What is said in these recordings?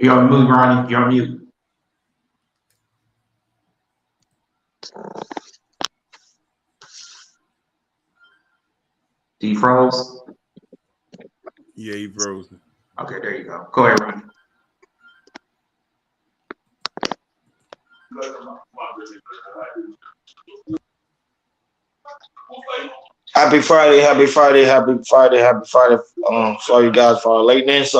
You're on mute, Ronnie. You're on mute. Defroze. Yeah, he froze. Okay, there you go. Go ahead, Ronnie. Happy Friday, happy Friday, happy Friday, happy Friday. Sorry guys for our lateness.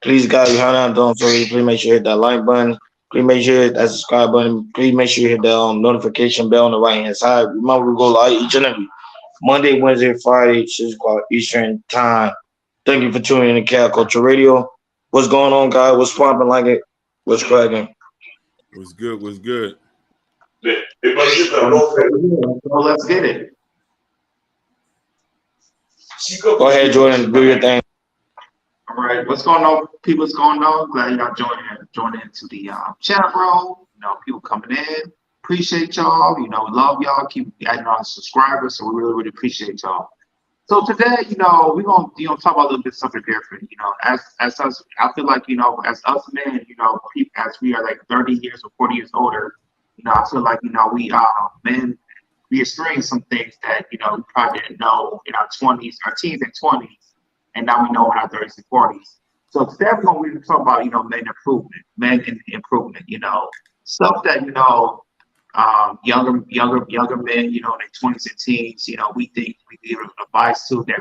Please guys, if you're not done, so please make sure you hit that like button. Please make sure you hit that subscribe button. Please make sure you hit the notification bell on the right hand side. Remember, we go live each and every Monday, Wednesday, Friday, 6 o'clock Eastern time. Thank you for tuning in to Cat Culture Radio. What's going on, guys? What's popping like it? What's cracking? What's good? What's good? Well, let's get it. Go ahead, Jordan. Do your thing. All right, what's going on, people? What's going on? Glad y'all joining into the chat room. People coming in. Appreciate y'all. Love y'all. Keep adding on subscribers, so we really, really appreciate y'all. So today, we're gonna talk about a little bit something different. As us, I feel like as us men, as we are like 30 years or 40 years older, I feel like we men we experience some things that we probably didn't know in our 20s, our teens and 20s, and now we know in our 30s and 40s. So today we're going to talk about men in improvement. Stuff that younger men, in their 20s and teens, we think we give advice to that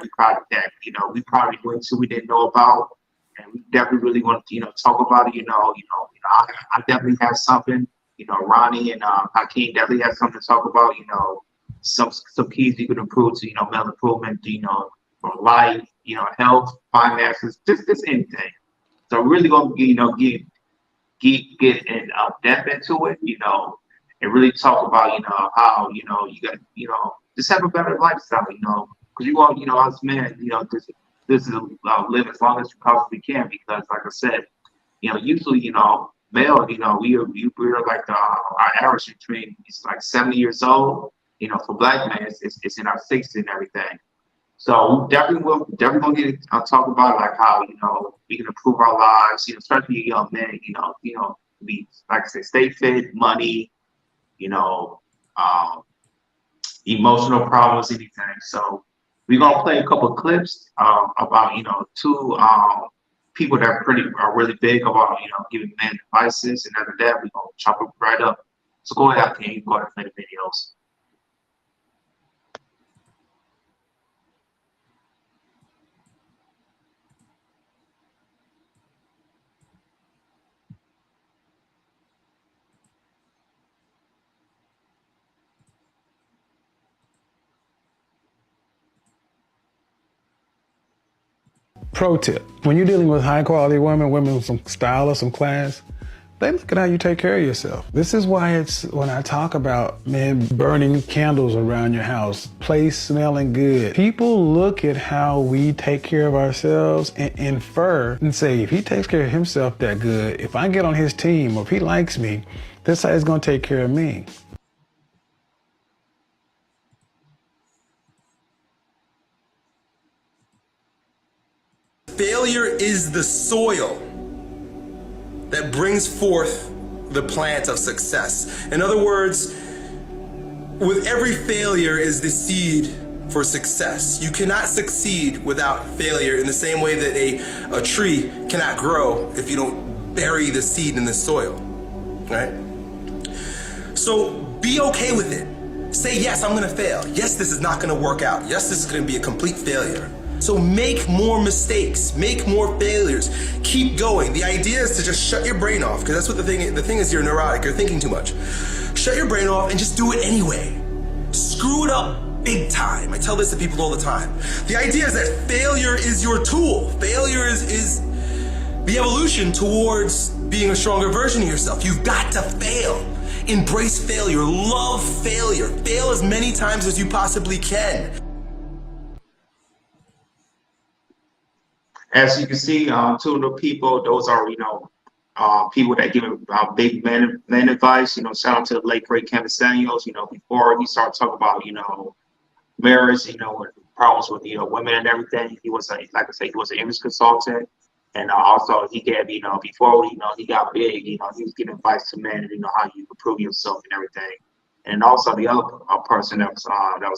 we probably went to we didn't know about, and we definitely really want to talk about it. I definitely have something. Ronnie and Hakeem definitely have something to talk about. Some keys you could improve to mental improvement. For life, health, finances, just anything. So really gonna get in depth into it. And really talk about how you got just have a better lifestyle. Because you want us men this is live as long as you possibly can, because like I said, usually male we're like our average between it's like 70 years old. For black men it's in our 60s and everything. So definitely gonna get talk about like how we can improve our lives. Especially young men. We like I said, stay fit, money. You know, um, Emotional problems, anything. So we're gonna play a couple of clips about two people that are really big about giving men advices, and after that we're gonna chop it right up. So go ahead, can you go ahead and play the videos? Pro tip, when you're dealing with high quality women with some style or some class, they look at how you take care of yourself. This is why it's when I talk about men burning candles around your house, place smelling good. People look at how we take care of ourselves and infer and say, if he takes care of himself that good, if I get on his team or if he likes me, that's how he's gonna take care of me. Failure is the soil that brings forth the plant of success. In other words, with every failure is the seed for success. You cannot succeed without failure, in the same way that a tree cannot grow if you don't bury the seed in the soil, right? So be okay with it. Say, yes, I'm gonna fail. Yes, this is not gonna work out. Yes, this is gonna be a complete failure. So make more mistakes, make more failures, keep going. The idea is to just shut your brain off, because that's what the thing is, you're neurotic, you're thinking too much. Shut your brain off and just do it anyway. Screw it up big time. I tell this to people all the time. The idea is that failure is your tool. Failure is the evolution towards being a stronger version of yourself. You've got to fail. Embrace failure, love failure. Fail as many times as you possibly can. As you can see, two of the people, those are people that give big men advice. Shout out to the late great Kevin Samuels. Before he started talking about marriage, with problems with women and everything, he was like I said, he was an image consultant. And also he gave, before, he got big, he was giving advice to men, how you improve yourself and everything. And also the other person that was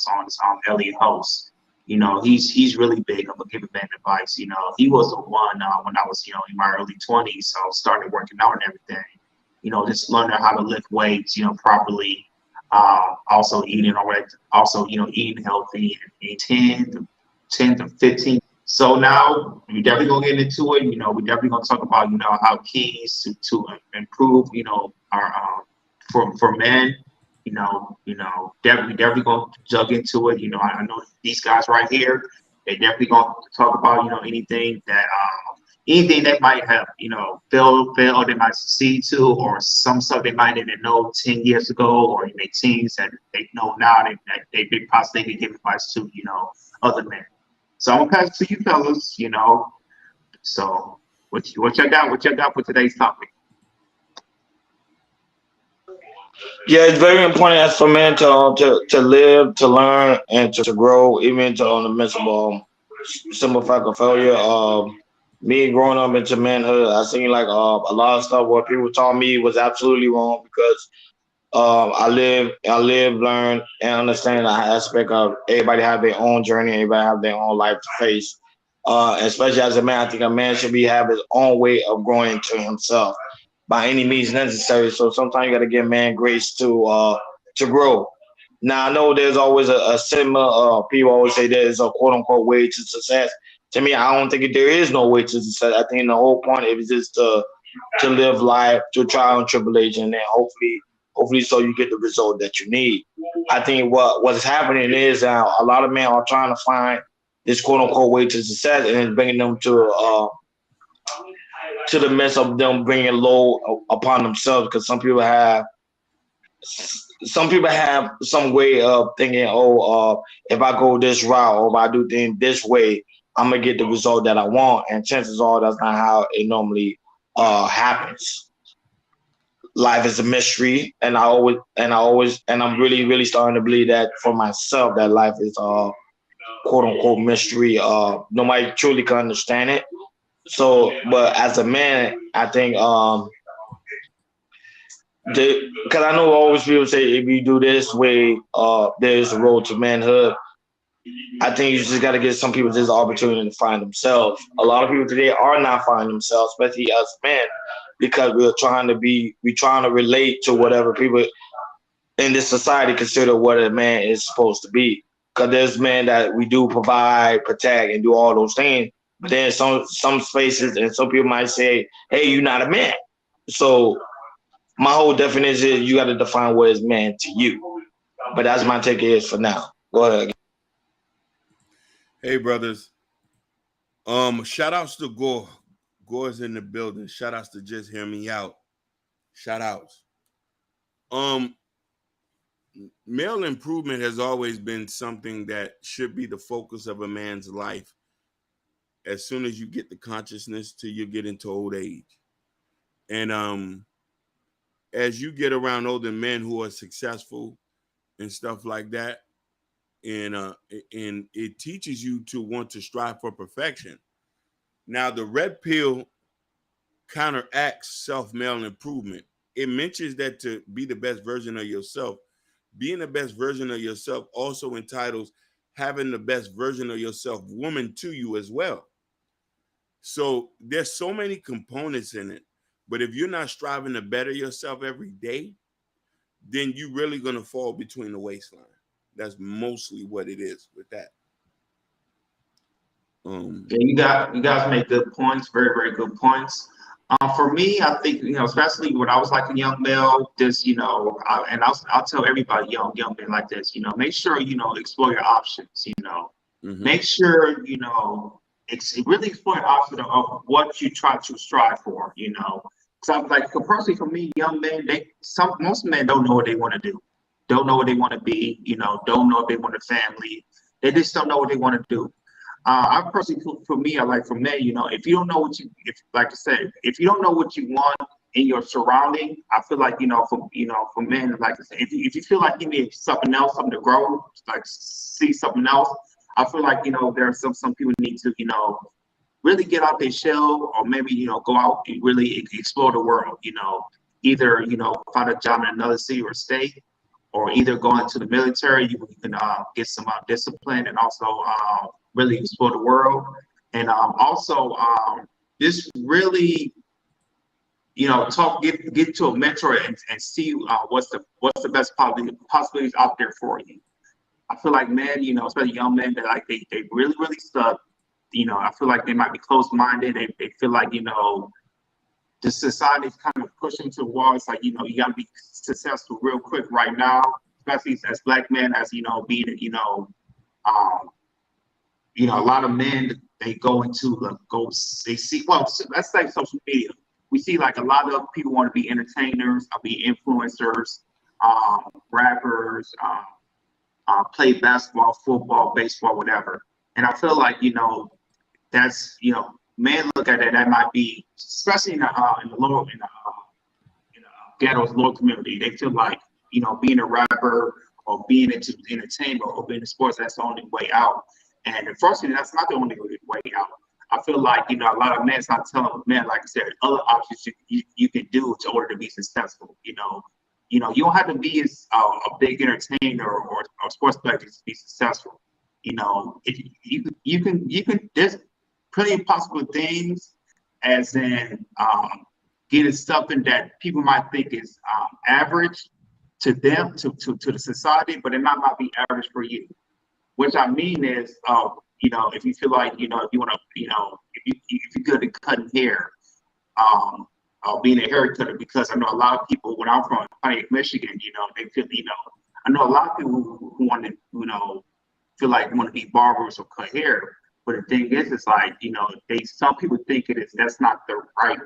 on is Elliot Host. He's really big about giving men advice. He was the one when I was, in my early 20s, so started working out and everything. Just learning how to lift weights, properly. Also eating all right. Also, eating healthy and 10 to 15. So now we're definitely gonna get into it. We're definitely gonna talk about, how keys to improve, our for men. Definitely gonna jump into it. I know these guys right here, they definitely gonna talk about, anything that might have, failed, they might succeed to, or some stuff they might didn't know 10 years ago, or in their teens that they know now that they possibly give advice to, other men. So I'm gonna pass it to you fellas, So what y'all got? What y'all got for today's topic? Yeah, it's very important as for men to live, to learn, and to grow, even to on the midst of simple fact of failure. Me growing up into manhood, I seen like a lot of stuff where people taught me was absolutely wrong because I live, learn, and understand the aspect of everybody have their own journey, everybody have their own life to face. Especially as a man, I think a man should have his own way of growing into himself by any means necessary. So sometimes you got to give man grace to grow. Now I know there's always a similar. People always say there's a quote unquote way to success. To me, I don't think there is no way to success. I think the whole point is just to live life, to trial and tribulation, and hopefully so you get the result that you need. I think what's happening is a lot of men are trying to find this quote unquote way to success, and it's bringing them to the mess of them bringing low upon themselves, because some people have some way of thinking, if I go this route or if I do things this way, I'm gonna get the result that I want, and chances are that's not how it normally happens. Life is a mystery, and I'm really, really starting to believe that for myself, that life is quote unquote mystery. Nobody truly can understand it. So, but as a man, I think because I know always people say if you do this way, there's a road to manhood. I think you just got to give some people this opportunity to find themselves. A lot of people today are not finding themselves, especially as men, because we're trying to relate to whatever people in this society consider what a man is supposed to be. Because there's men that we do provide, protect, and do all those things. But then some spaces and some people might say, "Hey, you're not a man." So my whole definition is you got to define what is man to you. But that's my take is for now. Go ahead. Hey, brothers. Shout outs to Gore. Gore's in the building. Shout outs to Just Hear Me Out. Shout outs. Male improvement has always been something that should be the focus of a man's life as soon as you get the consciousness till you get into old age. And as you get around older men who are successful and stuff like that, and it teaches you to want to strive for perfection. Now, the red pill counteracts self-male improvement. It mentions that to be the best version of yourself, being the best version of yourself also entitles having the best version of yourself woman to you as well. So there's so many components in it. But if you're not striving to better yourself every day, then you're really going to fall between the waistline. That's mostly what it is with that. Yeah, you guys make good points, very, very good points. For me, I think, especially when I was like a young male, just, I'll tell everybody, young men like this, make sure, explore your options, make sure, really explore your options of what you try to strive for, because I was like, personally for me, young men, most men don't know what they want to do, don't know what they want to be, don't know if they want a family, they just don't know what they want to do. I personally, for me, I like for men, if you don't know like I said, if you don't know what you want in your surrounding, I feel like, for men, like I said, if you feel like you need something else, something to grow, like see something else, I feel like, there are some people need to, really get out their shell, or maybe, go out and really explore the world, either, find a job in another city or state, or either go into the military. You can get some discipline, and also really explore the world. And also just really, get to a mentor and see what's the best possibilities out there for you. I feel like men, especially young men, that like they really, really stuck. I feel like they might be closed-minded. They feel like, the society's kind of pushing to the wall. It's like, you gotta be successful real quick right now, especially as Black men, as being, a lot of men, they go into they see, well, let's say social media. We see like a lot of people want to be entertainers, be influencers, rappers, play basketball, football, baseball, whatever. And I feel like, that's, men look at it, that might be, especially in the ghettos, lower community, they feel like, being a rapper or being into entertainment or being in sports, that's the only way out. And unfortunately, that's not the only way out. I feel like, a lot of men, it's not telling men, like I said, other options you can do in order to be successful. You don't have to be a big entertainer or sports player to be successful. If you can, there's plenty of possible things, as in getting something that people might think is average to them, to the society, but it might not be average for you. Which I mean is, if you feel like, if you want to, if you're good at cutting hair, being a hair cutter, because I know a lot of people, when I'm from Pontiac, Michigan, they feel, I know a lot of people who want to, feel like want to be barbers or cut hair. But the thing is, it's like, some people think that's not the right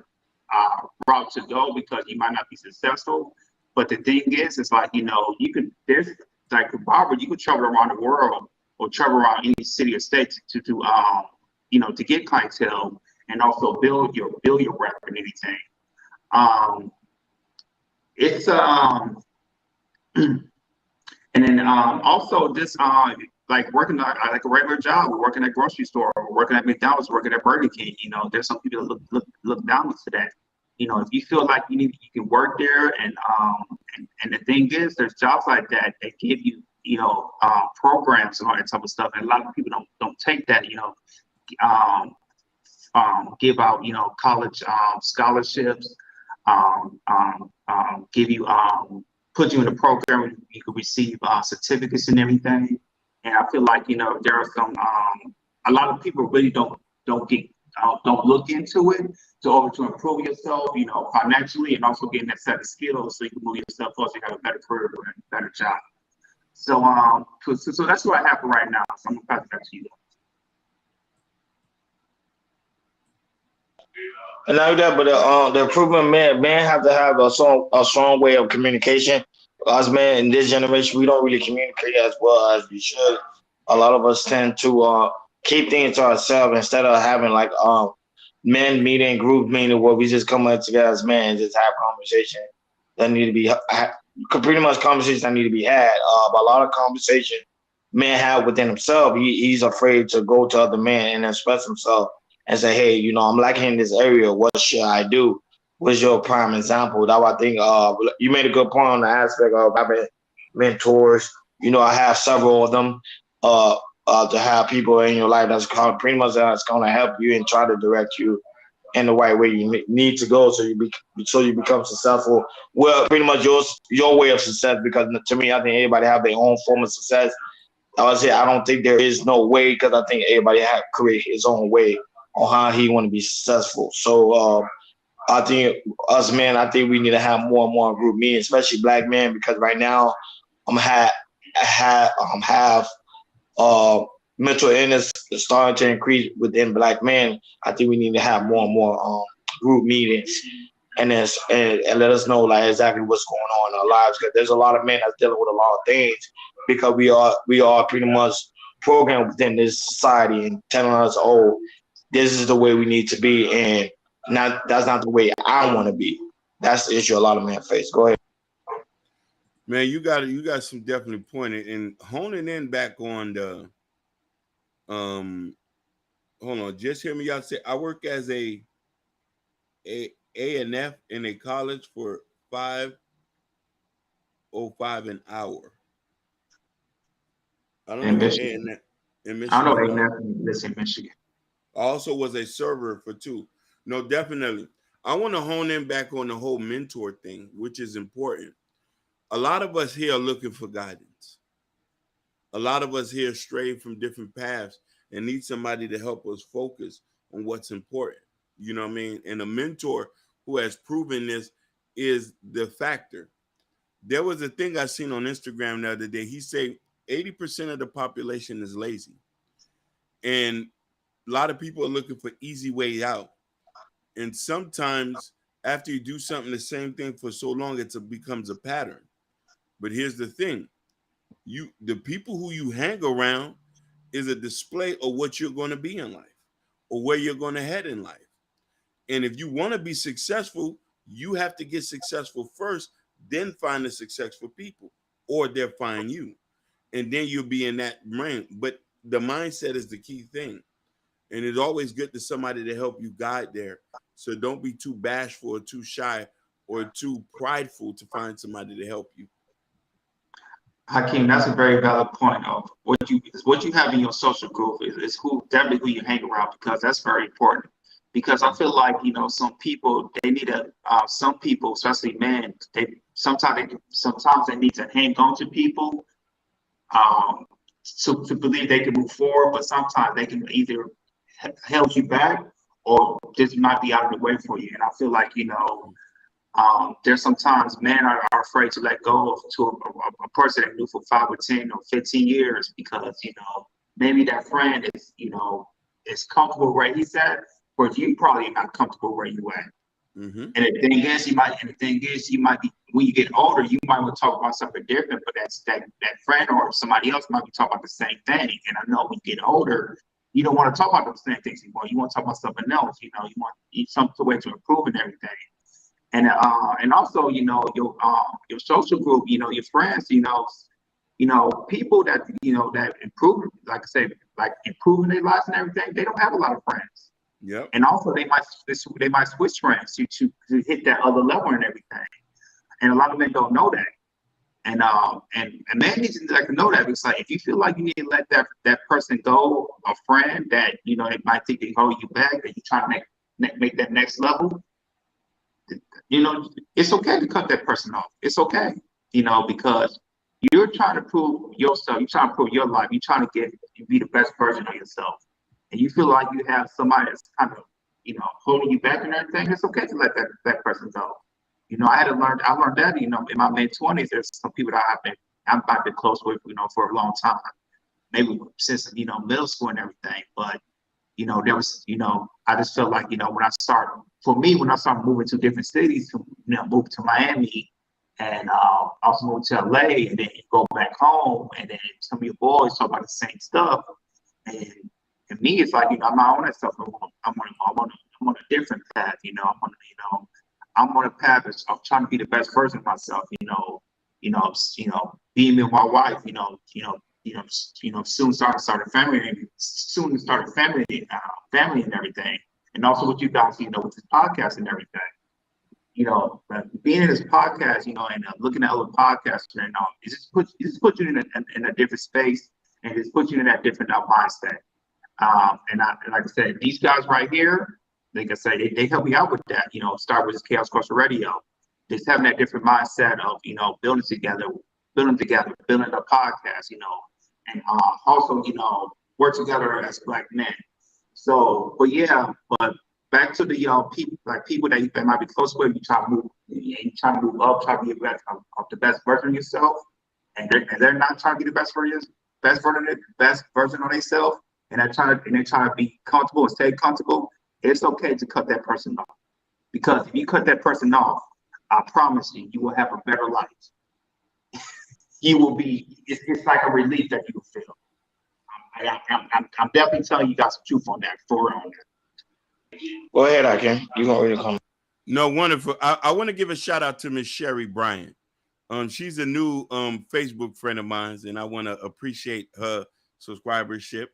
route to go, because you might not be successful. But the thing is, it's like, there's like a barber, you can travel around the world or travel around any city or state to to get clientele, and also build your rep and anything. It's and then also just like working like a regular job, or working at a grocery store, or working at McDonald's, working at Burger King. There's some people that look down to that. If you feel like you can work there, and the thing is, there's jobs like that give you programs and all that type of stuff, and a lot of people don't take that. Give out college scholarships, give you put you in a program where you can receive certificates and everything. And I feel like there are some a lot of people really don't look into it to improve yourself, financially, and also getting that set of skills so you can move yourself up, so you have a better career and a better job. So so that's what I have for right now. So I'm gonna pass it back to you. And like that, but the improvement, man have to have a strong way of communication. Us men in this generation, we don't really communicate as well as we should. A lot of us tend to keep things to ourselves instead of having like men meeting, group meeting, where we just come up together as men and just have conversation that need to be pretty much conversations that need to be had. But a lot of conversation men have within himself. He's afraid to go to other men and express himself and say, hey, I'm lacking in this area. What should I do? What's your prime example? That I think you made a good point on the aspect of having mentors. I have several of them. To have people in your life that's pretty much that's going to help you and try to direct you in the right way you need to go, so you become successful. Well, pretty much your way of success, because to me, I think everybody have their own form of success. I would say I don't think there is no way, because I think everybody have to create his own way on how he want to be successful. So I think us men, I think we need to have more and more group meetings, especially Black men, because right now have mental illness is starting to increase within Black men. I think we need to have more and more group meetings and let us know like exactly what's going on in our lives, because there's a lot of men that's dealing with a lot of things, because we are pretty much programmed within this society and telling us, oh, this is the way we need to be, and that's not the way I want to be. That's the issue a lot of men face. Go ahead. Man, you got some definitely pointed, and honing in back on the hold on, just hear me out. Say I work as a A&F in a college for $5.05 an hour. I don't know In what Michigan. A&F in I don't know Michigan. A&F in Michigan. I also was a server for 2. No, definitely. I want to hone in back on the whole mentor thing, which is important. A lot of us here are looking for guidance. A lot of us here stray from different paths and need somebody to help us focus on what's important. You know what I mean? And a mentor who has proven this is the factor. There was a thing I seen on Instagram the other day. He said 80% of the population is lazy. And a lot of people are looking for easy way out. And sometimes after you do something, the same thing for so long, it becomes a pattern. But here's the thing. The people who you hang around is a display of what you're going to be in life or where you're going to head in life. And if you want to be successful, you have to get successful first, then find the successful people, or they'll find you. And then you'll be in that range. But the mindset is the key thing. And it's always good to somebody to help you guide there. So don't be too bashful or too shy or too prideful to find somebody to help you. Hakeem, that's a very valid point of what you have in your social group is definitely who you hang around, because that's very important. Because I feel like, some people, they need some people, especially men, sometimes they need to hang on to people to believe they can move forward, but sometimes they can either held you back or just might be out of the way for you. And I feel like, there's sometimes men are afraid to let go to a person they knew for 5 or 10 or 15 years because, maybe that friend is, is comfortable where he's at, but you probably not comfortable where you at. Mm-hmm. And the thing is, you might be, when you get older, you might want to talk about something different, but that friend or somebody else might be talking about the same thing. And I know when you get older, you don't want to talk about those same things anymore. You want to talk about something else. You want some way to improve and everything. And also, your social group, your friends, people that that improve, like I say, like improving their lives and everything. They don't have a lot of friends. Yep. And also, they might switch friends to hit that other level and everything. And a lot of men don't know that. And men need to know that. It's like if you feel like you need to let that person go, a friend that it might think they hold you back, that you trying to make that next level. It's okay to cut that person off. It's okay, because you're trying to prove yourself. You're trying to prove your life. You're trying to be the best version of yourself. And you feel like you have somebody that's kind of, holding you back and everything. It's okay to let that person go. I learned that, in my mid-20s, there's some people that I'm been close with, for a long time, maybe since, middle school and everything. But, there was, I just felt like, when I started moving to different cities, moved to Miami and also moved to LA, and then you go back home, and then some of your boys talk about the same stuff. And me, it's like, I'm not on that stuff. I'm on a different path, I'm on a path of trying to be the best version of myself, being with my wife, soon start a family, family and everything. And also what you guys, with this podcast and everything, being in this podcast, and looking at other podcasts and all, it just puts you in a different space, and it puts you in that different mindset. And like I said, these guys right here, like I say, they help me out with that. Start with this Chaos Culture Radio, just having that different mindset of building together, building a podcast, and also work together as Black men. So, but back to the people that might be close with, you try to move up, try to be the best version of yourself, and they're not trying to be the best version of themselves. And they're trying to be comfortable and stay comfortable. It's okay to cut that person off, because if you cut that person off, I promise you, you will have a better life. You will be. It's like a relief that you will feel. I'm definitely telling you guys some truth on that. For real on that. Go ahead, Hakeem. You gonna read a comment? No, wonderful. I want to give a shout out to Miss Sherry Bryant. She's a new Facebook friend of mine, and I want to appreciate her subscribership.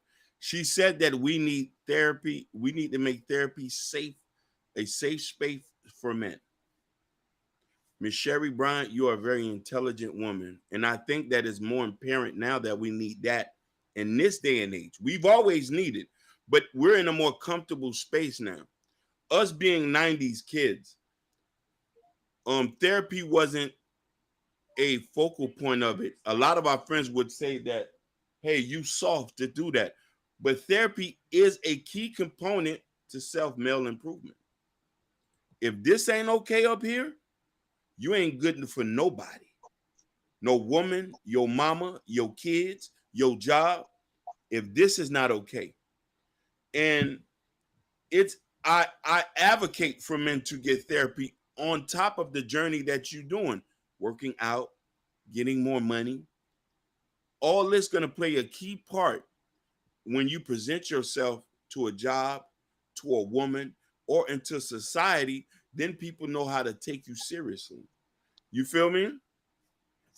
She said that we need therapy. We need to make therapy safe, a safe space for men. Ms. Sherry Bryant, you are a very intelligent woman. And I think that is more apparent now that we need that in this day and age. We've always needed, but we're in a more comfortable space now. Us being 90s kids, therapy wasn't a focal point of it. A lot of our friends would say that, hey, you soft to do that. But therapy is a key component to self-male improvement. If this ain't okay up here, you ain't good for nobody. No woman, your mama, your kids, your job. If this is not okay. And I advocate for men to get therapy on top of the journey that you're doing, working out, getting more money. All this going to play a key part when you present yourself to a job, to a woman, or into society. Then people know how to take you seriously. You feel me?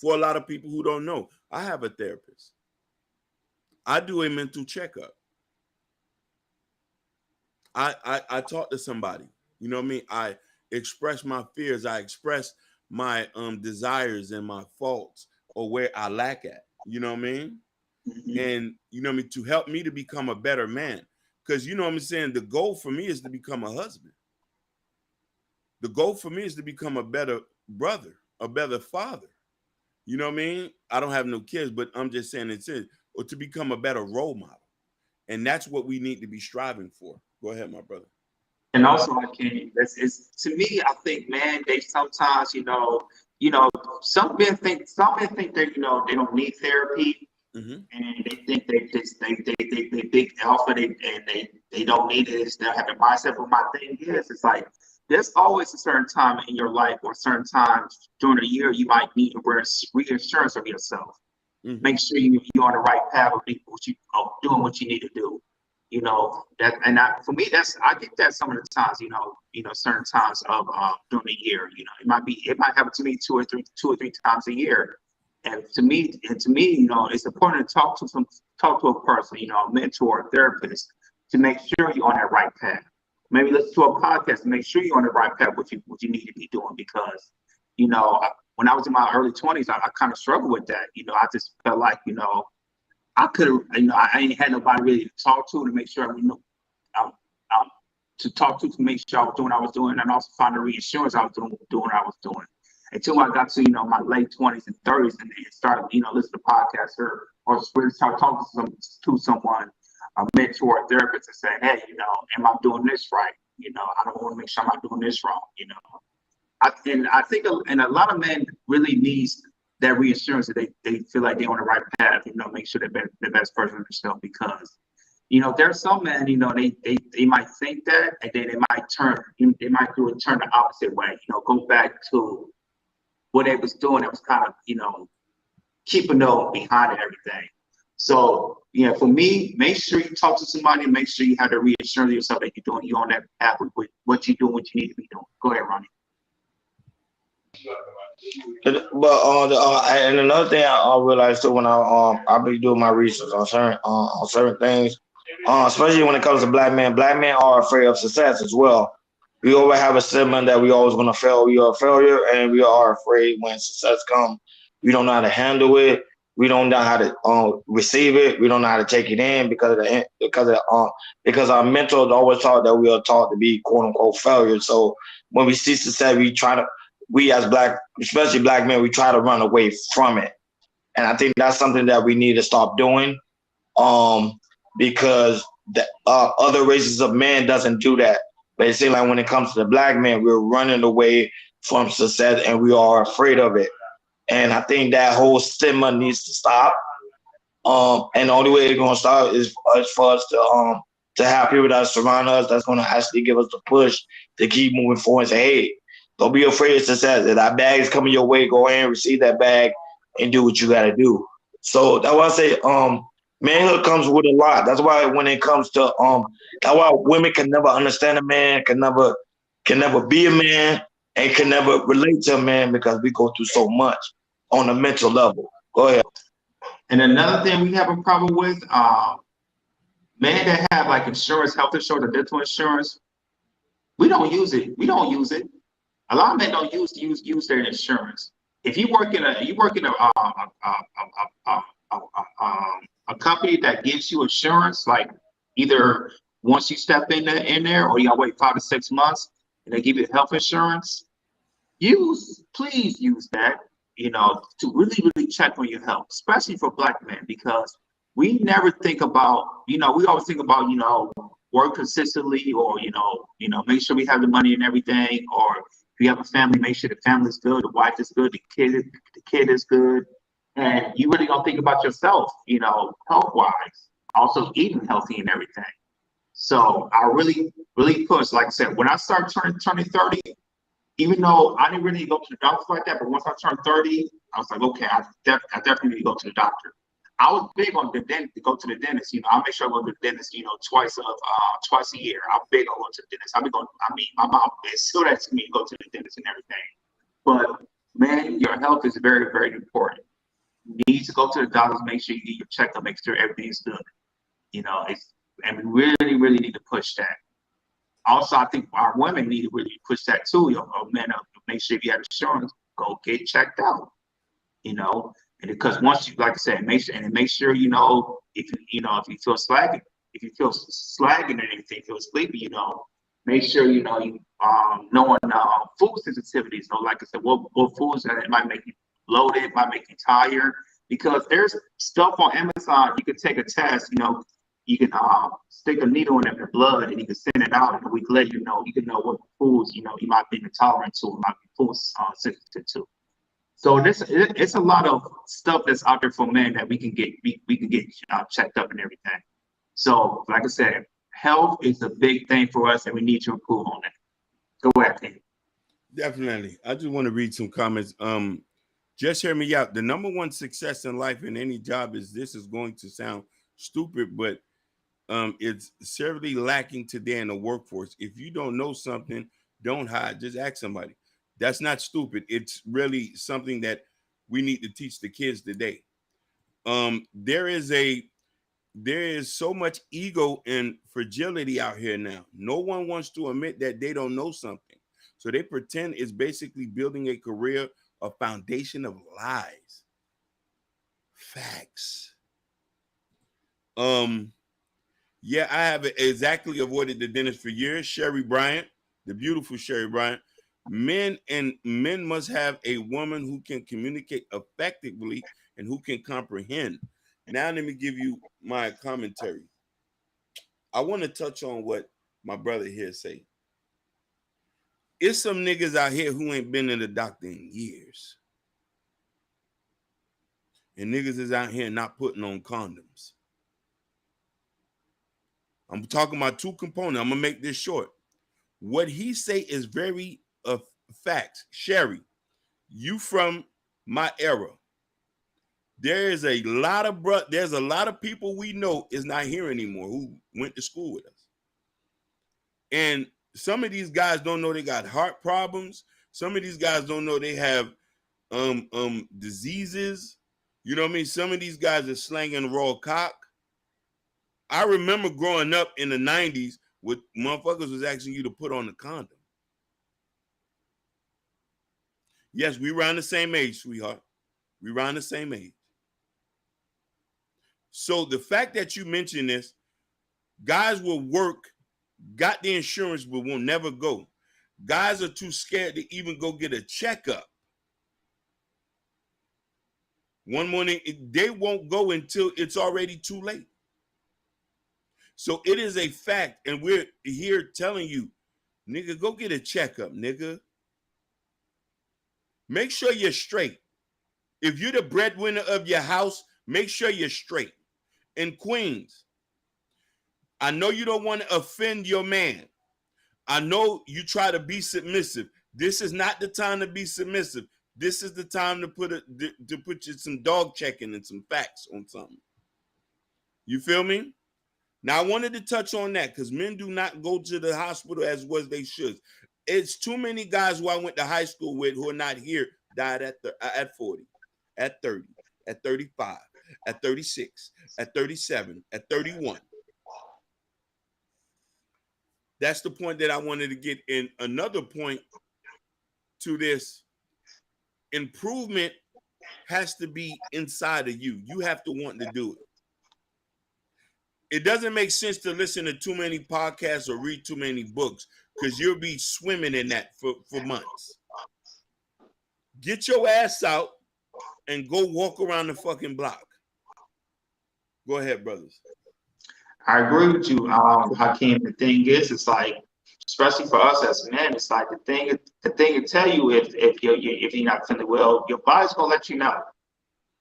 For a lot of people who don't know, I have a therapist. I do a mental checkup. I talk to somebody. You know what I mean? I express my fears. I express my desires and my faults or where I lack at. You know what I mean? Mm-hmm. And you know what I mean? To help me to become a better man. Because you know what I'm saying? The goal for me is to become a husband. The goal for me is to become a better brother, a better father. You know what I mean? I don't have no kids, but I'm just saying it's it, or to become a better role model. And that's what we need to be striving for. Go ahead, my brother. And also, I can. It's to me. I think, man, they sometimes, some men think that they don't need therapy, mm-hmm. and they think they offer it and they don't need it. They'll have a mindset. But my thing is, it's like there's always a certain time in your life or certain times during the year you might need reassurance of yourself. Mm-hmm. Make sure you're on the right path of doing what you need to do. For me, I get that some of the times, certain times of during the year, it might happen to me two or three times a year. And to me, it's important to talk to a person, a mentor, a therapist, to make sure you're on that right path. Maybe listen to a podcast to make sure you're on the right path, what you need to be doing, because, when I was in my early 20s, I kind of struggled with that. I just felt like, I could have, I ain't had nobody really to talk to make sure, to talk to make sure I was doing what I was doing, and also find the reassurance I was doing what I was doing. Until I got to, my late 20s and 30s and started, listening to podcasts or really start talking to someone, a mentor, a therapist, and saying, hey, am I doing this right? I don't want to make sure I'm not doing this wrong, I think a lot of men really needs that reassurance that they feel like they're on the right path, make sure they're the best version of themselves, because, there's some men, they might think that, and then they might turn the opposite way, go back to what they was doing. It was kind of, keeping them behind and everything. So, for me, make sure you talk to somebody, make sure you have the reassurance of yourself that you're on that path with what you do, what you need to be doing. Go ahead, Ronnie. But and another thing I realized too when I be doing my research on certain things, especially when it comes to black men are afraid of success as well. We always have a sentiment that we always gonna fail. We are a failure, and we are afraid when success comes. We don't know how to handle it. We don't know how to receive it. We don't know how to take it in because our mentors always taught that we are taught to be quote unquote failures. So when we see success, we as especially black men, we try to run away from it. And I think that's something that we need to stop doing, because the other races of men doesn't do that. But it seems like when it comes to the black man, we're running away from success and we are afraid of it. And I think that whole stigma needs to stop. And the only way it's going to stop is for us to have people that surround us that's going to actually give us the push to keep moving forward and say, hey, don't be afraid of success. If that bag is coming your way, go ahead and receive that bag and do what you got to do. So that's why I say manhood comes with a lot. That's why when it comes to that's why women can never understand a man, can never be a man, and can never relate to a man, because we go through so much on a mental level. Go ahead. And another thing we have a problem with, Men that have like insurance, health insurance, or dental insurance, we don't use it. We don't use it. A lot of men don't use their insurance. If you work in a company that gives you insurance, like either once you step in there, or you gotta wait 5 to 6 months, and they give you health insurance, please use that, to really check on your health, especially for Black men, because we never think about, we always think about, work consistently, or make sure we have the money and everything, or if you have a family, make sure the family's good, the wife is good, the kid is good, and you really don't think about yourself, health wise, also eating healthy and everything. So I really push, like I said, when I started turning 30, even though I didn't really go to the doctor like that, but once I turned 30, I was like, okay, I definitely need to go to the doctor. I was big on the dentist, to go to the dentist. I'll make sure I go to the dentist, twice a year. I'm big on going to the dentist. My mom is still asking me to go to the dentist and everything. But man, your health is very, very important. You need to go to the doctors, make sure you get your checkup, make sure everything's good. And we really need to push that. Also, I think our women need to really push that too. Men, make sure if you have insurance, go get checked out. And because once you, like I said, make sure if if you feel slacking, or anything, feel sleepy, make sure knowing food sensitivities. Like I said, what foods that it might make you bloated, might make you tired, because there's stuff on Amazon. You can take a test, you can stick a needle in your blood, and you can send it out, and we can let you know. You can know what foods you might be intolerant to, might be food sensitive to. So it's a lot of stuff that's out there for men that we can get checked up and everything. So like I said, health is a big thing for us, and we need to improve on it. Go ahead, King. Definitely. I just want to read some comments. Just hear me out. The number one success in life in any job is going to sound stupid, but it's severely lacking today in the workforce. If you don't know something, don't hide. Just ask somebody. That's not stupid. It's really something that we need to teach the kids today. There is so much ego and fragility out here now. No one wants to admit that they don't know something. So they pretend it's basically building a career, a foundation of lies. Facts. Yeah, I have exactly avoided the dentist for years. Sherry Bryant, the beautiful Sherry Bryant. Men must have a woman who can communicate effectively and who can comprehend. Now let me give you my commentary. I want to touch on what my brother here say. It's some niggas out here who ain't been to the doctor in years. And niggas is out here not putting on condoms. I'm talking about two components. I'm going to make this short. What he say is very facts. Sherry, you from my era. There's a lot of people we know is not here anymore who went to school with us. And some of these guys don't know they got heart problems. Some of these guys don't know they have diseases. You know what I mean? Some of these guys are slanging raw cock. I remember growing up in the 90s with motherfuckers was asking you to put on a condom. Yes, we around the same age, sweetheart. We around the same age. So the fact that you mentioned this, guys will work, got the insurance, but will never go. Guys are too scared to even go get a checkup. One morning, they won't go until it's already too late. So it is a fact, and we're here telling you, nigga, go get a checkup, nigga. Make sure you're straight. If you're the breadwinner of your house, make sure you're straight. In Queens, I know you don't want to offend your man. I know you try to be submissive. This is not the time to be submissive. This is the time to put you some dog checking and some facts on something. You feel me? Now, I wanted to touch on that because men do not go to the hospital as well as they should. It's too many guys who I went to high school with who are not here died at 40, at 30, at 35, at 36, at 37, at 31. That's the point that I wanted to get in. Another point to this: improvement has to be inside of you. You have to want to do it. It doesn't make sense to listen to too many podcasts or read too many books, because you'll be swimming in that for months. Get your ass out and go walk around the fucking block. Go ahead, brothers. I agree with you, Hakeem. The thing is, it's like, especially for us as men, it's like the thing to tell you if you're not feeling well, your body's gonna let you know.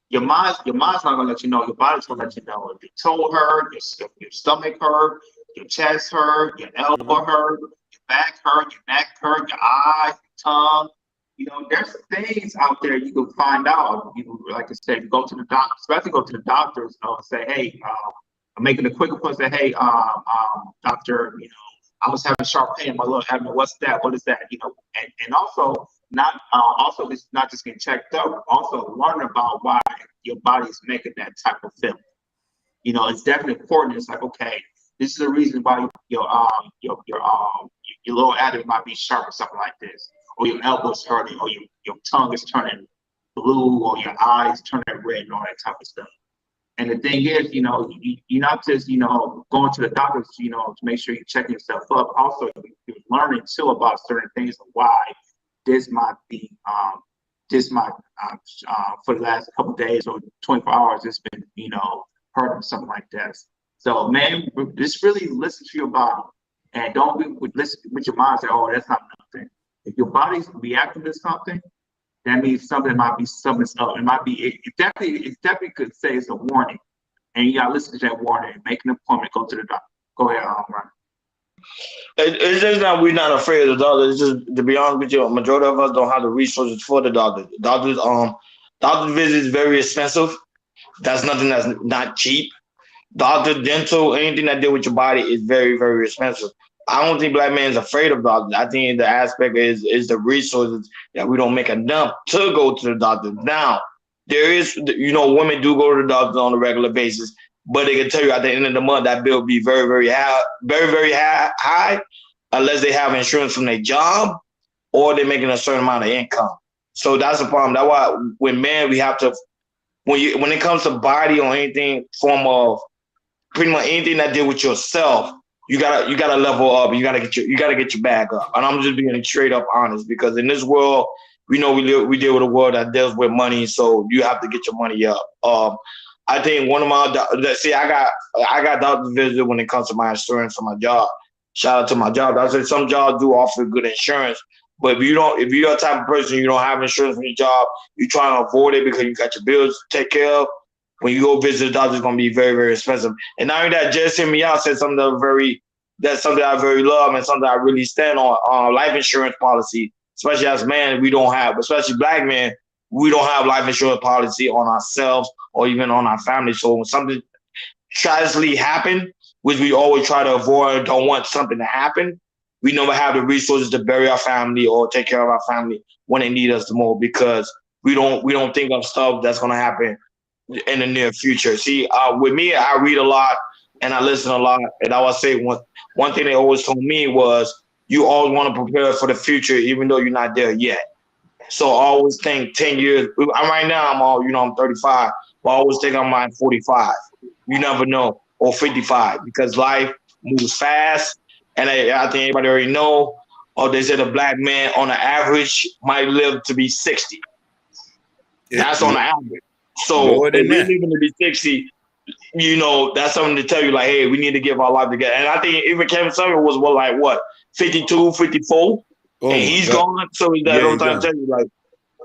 Your mind's not gonna let you know. Your body's gonna let you know. If your toe hurt, your stomach hurt, your chest hurt, your elbow hurt, your back hurt, your neck hurt, your eye, your tongue. You know, there's things out there you can find out. You, like I said, you go to the doctor, especially go to the doctors, you know, and say, hey, I'm making a quick appointment. Say, hey, doctor, you know, I was having sharp pain in my lower abdomen. What's that? What is that? You know, and also it's not just getting checked out, also learn about why your body's making that type of feeling. You know, it's definitely important. It's like, okay, this is the reason why your lower abdomen might be sharp or something like this, or your elbow's hurting, or your tongue is turning blue, or your eyes turning red, and all that type of stuff. And the thing is, you know, you're not just, you know, going to the doctors, you know, to make sure you're checking yourself up. Also, you're learning too about certain things and why this might be, for the last couple of days or 24 hours, it's been, you know, hurting, something like this. So, man, just really listen to your body, and don't listen with your mind say, oh, that's not nothing. If your body's reacting to something, that means something might be something's up. It might be, it definitely could say it's a warning. And you gotta listen to that warning, make an appointment, go to the doctor. Go ahead, Ryan. It's just that we're not afraid of the doctor. It's just, to be honest with you, a majority of us don't have the resources for the doctor. Doctor's visit is very expensive. That's nothing that's not cheap. Doctor, dental, anything that deal with your body is very, very expensive. I don't think black men is afraid of doctors. I think the aspect is the resources that we don't make enough to go to the doctor. Now, there is, you know, women do go to the doctor on a regular basis, but they can tell you at the end of the month that bill will be very, very high, very, very high, unless they have insurance from their job or they're making a certain amount of income. So that's the problem. That's why with men, we have to, when it comes to body or anything form of pretty much anything that deal with yourself, you gotta level up. You gotta get your bag up. And I'm just being straight up honest, because in this world, we know we deal with a world that deals with money, so you have to get your money up. I think one of my I got doctor's visit when it comes to my insurance for my job. Shout out to my job. I said some jobs do offer good insurance, but if you're a type of person you don't have insurance for your job, you try to avoid it because you got your bills to take care of. When you go visit the doctor, it's going to be very, very expensive. And not only that, Just Hear Me Out said something that's something I very love and something I really stand on. Life insurance policy, especially as men, we don't have, especially black men, we don't have life insurance policy on ourselves or even on our family. So when something tragically happen, which we always try to avoid, don't want something to happen, we never have the resources to bury our family or take care of our family when they need us the most, because we don't think of stuff that's going to happen in the near future. See, with me, I read a lot and I listen a lot. And I would say one thing they always told me was, you always want to prepare for the future, even though you're not there yet. So I always think 10 years. Right now, I'm 35, but I always think I'm 45. You never know, or 55, because life moves fast. And I think everybody already know, or they said a black man on an average might live to be 60. That's on the average. So if we're living to be 60, you know, that's something to tell you, like, hey, we need to give our life together. And I think even Kevin Samuel was 52, 54, and he's gone. So that's what I'm trying to tell you, like,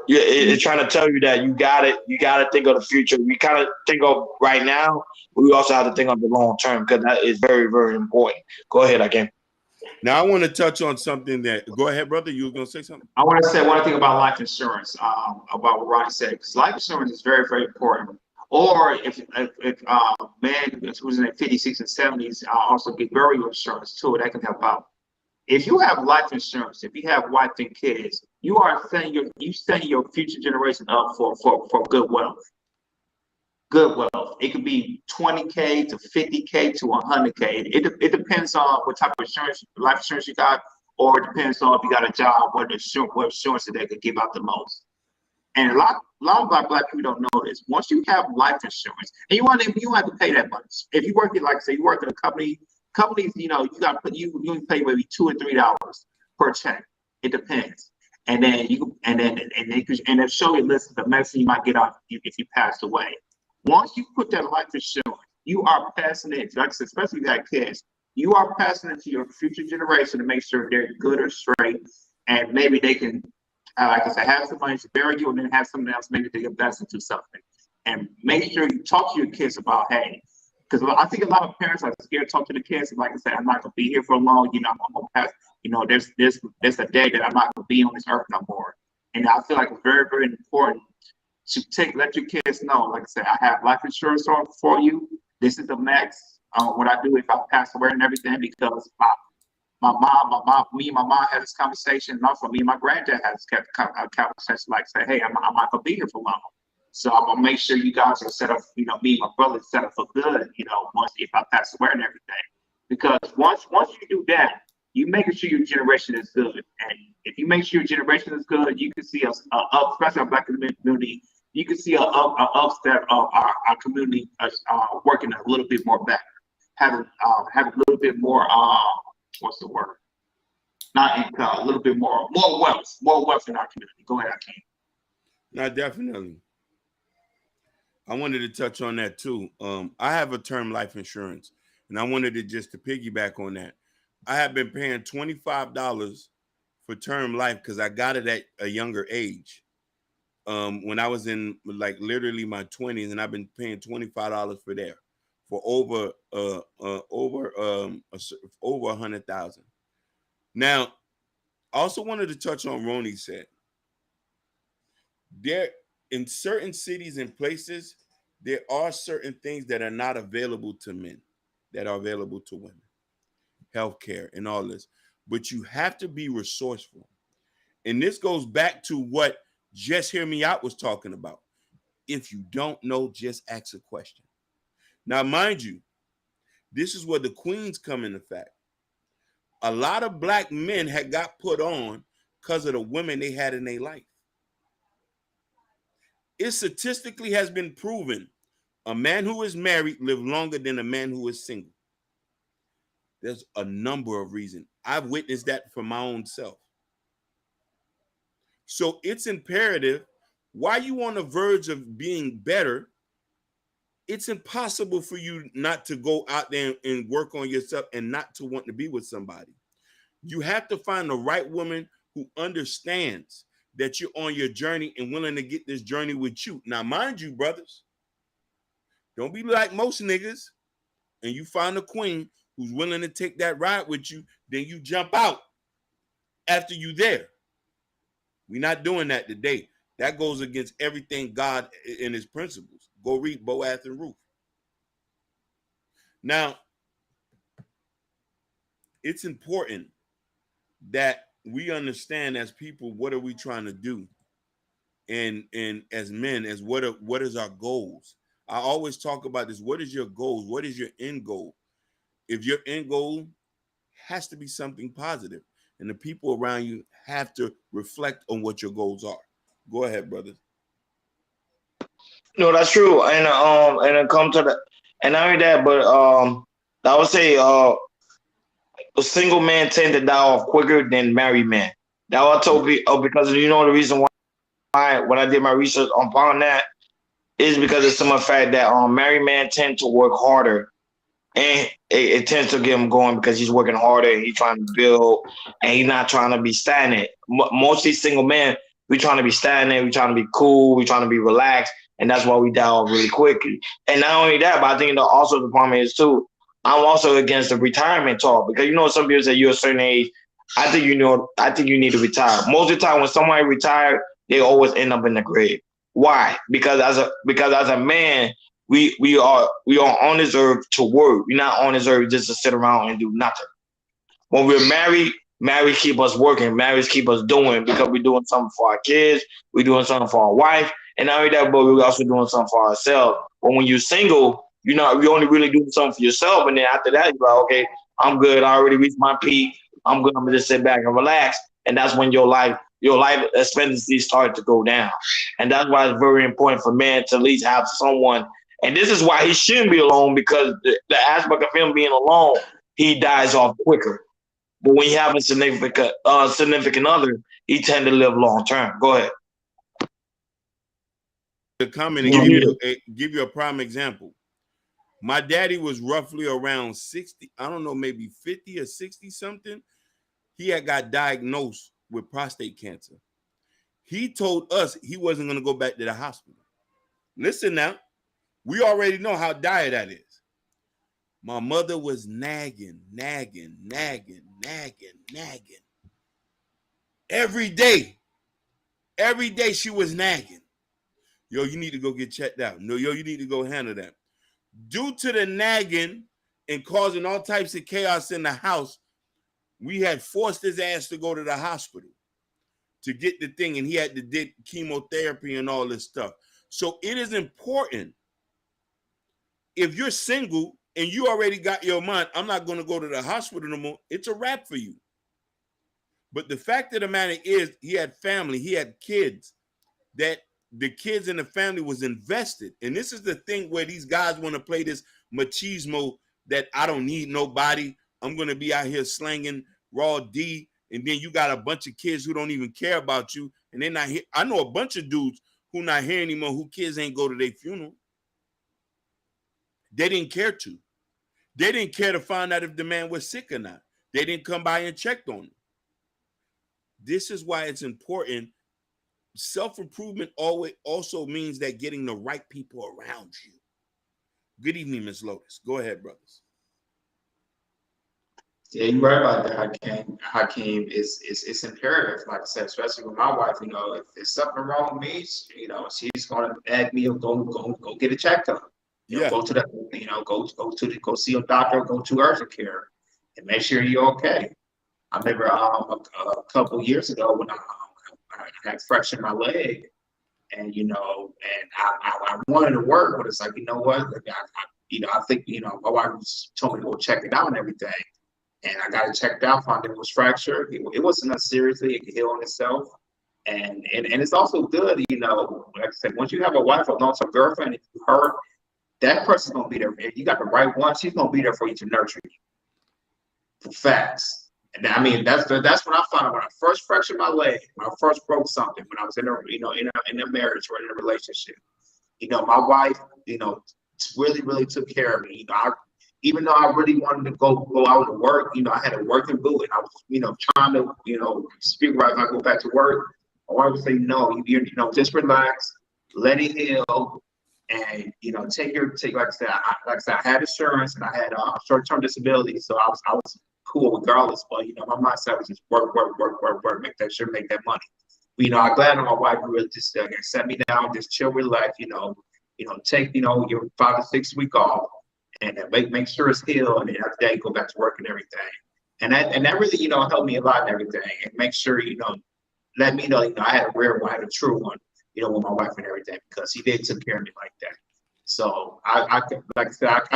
yeah, it's trying to tell you that you gotta think of the future. We kind of think of right now, but we also have to think of the long term, because that is very, very important. Go ahead, Akeem. Now I want to touch on something that. Go ahead, brother. You were going to say something? I want to say one thing about life insurance. About what Ronnie said, because life insurance is very, very important. Or if man who's in their 50s, 60s, and 70s also get burial insurance too, that can help out. If you have life insurance, if you have wife and kids, you are setting your future generation up for good wealth. good wealth. It could be 20K to 50K to 100K. It depends on what type of insurance, life insurance you got, or it depends on if you got a job, what insurance that they could give out the most. And a lot of black people don't know this. Once you have life insurance, and you don't have to pay that much. If you work at, like say, you work at a company, companies, you got to put you pay maybe $2 or $3 per check. It depends. And then they'll show you a list of the medicine you might get off if you pass away. Once you put that life insurance, you are passing it, like I said, especially if you got kids, you are passing it to your future generation to make sure they're good or straight, and maybe they can, like I said, have some money to bury you, and then have someone else maybe they invest into something. And make sure you talk to your kids about, hey, because I think a lot of parents are scared to talk to the kids. Like I said, I'm not gonna be here for long. I'm gonna pass. There's a day that I'm not gonna be on this earth no more. And I feel like it's very, very important to let your kids know. Like I said, I have life insurance for you. This is the max. What I do if I pass away and everything, because my mom had this conversation, and also me and my granddad had this conversation. Like say, hey, I'm not gonna be here for long. So I'm gonna make sure you guys are set up, me and my brother set up for good, once if I pass away and everything. Because once you do that, you making sure your generation is good. And if you make sure your generation is good, you can see us up, especially our black community, you can see a upstep of our community working a little bit more better, having a little bit more what's the word? Not income, a little bit more wealth in our community. Go ahead, Akeem. No, definitely. I wanted to touch on that too. I have a term life insurance, and I wanted to piggyback on that. I have been paying $25 for term life because I got it at a younger age. When I was in like literally my 20s, and I've been paying $25 for over 100,000. Now, I also wanted to touch on Ronnie said. There, in certain cities and places, there are certain things that are not available to men that are available to women. Healthcare and all this. But you have to be resourceful. And this goes back to what Just Hear Me Out was talking about. If you don't know, just ask a question. Now, mind you, this is where the queens come into fact. A lot of black men had got put on because of the women they had in their life. It statistically has been proven a man who is married lives longer than a man who is single. There's a number of reasons. I've witnessed that for my own self. So it's imperative, while you on the verge of being better, it's impossible for you not to go out there and work on yourself and not to want to be with somebody. You have to find the right woman who understands that you're on your journey and willing to get this journey with you. Now, mind you, brothers, don't be like most niggas and you find a queen who's willing to take that ride with you, then you jump out after you there. We're not doing that today. That goes against everything God and his principles. Go read Boaz and Ruth. Now, it's important that we understand as people, what are we trying to do? And as men, as what is our goals? I always talk about this. What is your goals? What is your end goal? If your end goal has to be something positive, and the people around you have to reflect on what your goals are. Go ahead, brother. No, that's true. And it come to the, and not only that, but I would say a single man tend to die off quicker than married men. That I told people because the reason why when I did my research upon that is because of some of the fact that married men tend to work harder, and it tends to get him going because he's working harder and he's trying to build and he's not trying to be stagnant. Most of these single men, we're trying to be stagnant, we're trying to be cool, we're trying to be relaxed, and that's why we die off really quickly. And not only that, but I think also the problem is too, I'm also against the retirement talk because some people say you're a certain age. I think you need to retire. Most of the time when somebody retires, they always end up in the grave. Why? Because as a man, we are on this earth to work. We're not on this earth just to sit around and do nothing. When we're married, marriage keep us working. Marriage keep us doing because we're doing something for our kids. We're doing something for our wife. And not only that, but we're also doing something for ourselves. But when you're single, you only really doing something for yourself, and then after that, you're like, okay, I'm good. I already reached my peak. I'm good. I'm gonna just sit back and relax. And that's when your life expectancy started to go down. And that's why it's very important for men to at least have someone. And this is why he shouldn't be alone, because the aspect of him being alone, he dies off quicker. But when you have a significant other, he tend to live long term. Go ahead. To comment and give you a prime example. My daddy was roughly around 60, I don't know, maybe 50 or 60 something. He had got diagnosed with prostate cancer. He told us he wasn't going to go back to the hospital. Listen now, we already know how dire that is. My mother was nagging. Every day she was nagging. Yo, you need to go get checked out. No, yo, you need to go handle that. Due to the nagging and causing all types of chaos in the house, we had forced his ass to go to the hospital to get the thing, and he had to do chemotherapy and all this stuff. So it is important, if you're single and you already got your mind, I'm not going to go to the hospital no more, it's a wrap for you. But the fact of the matter is, he had family, he had kids, that the kids in the family was invested. And this is the thing where these guys want to play this machismo that I don't need nobody. I'm going to be out here slanging raw D. And then you got a bunch of kids who don't even care about you. And they're not here. I know a bunch of dudes who not here anymore, who kids ain't go to their funeral. They didn't care to. They didn't care to find out if the man was sick or not. They didn't come by and check on him. This is why it's important. Self-improvement always also means that getting the right people around you. Good evening, Ms. Lotus. Go ahead, brothers. Yeah, you're right about that, Hakeem. It's imperative, like I said, especially with my wife. If there's something wrong with me, she's gonna beg me or go get a checkup. Go to the go see a doctor, go to urgent care, and make sure you're okay. I remember a couple years ago when I had fractured my leg, and I wanted to work, but it's like, you know what, I think my wife told me to go check it out and everything, and I got it checked out, found it was fractured. It wasn't that seriously; it could heal on itself, and it's also good, like I said, once you have a wife or long-term girlfriend, if you hurt, that person's gonna be there. If you got the right one, she's gonna be there for you to nurture you. For facts. And I mean, that's when I found out, when I first fractured my leg, when I first broke something, when I was in a marriage or in a relationship. My wife, really took care of me. Even though I really wanted to go out to work, I had a working boot, and I was, trying to, speak right when I go back to work. I wanted to say, no, just relax, let it heal, and take like I said, I had insurance and I had short-term disability, so I was cool regardless. But my mindset was just work, make that money. But, I'm glad that my wife really just set me down, just chill, relax, take your 5 to 6 week off, and make sure it's healed, and then after that you go back to work and everything. And that really helped me a lot and everything. And make sure let me know I had a rare one, I had a true one, with my wife and everything, because he did take care of me like that. So I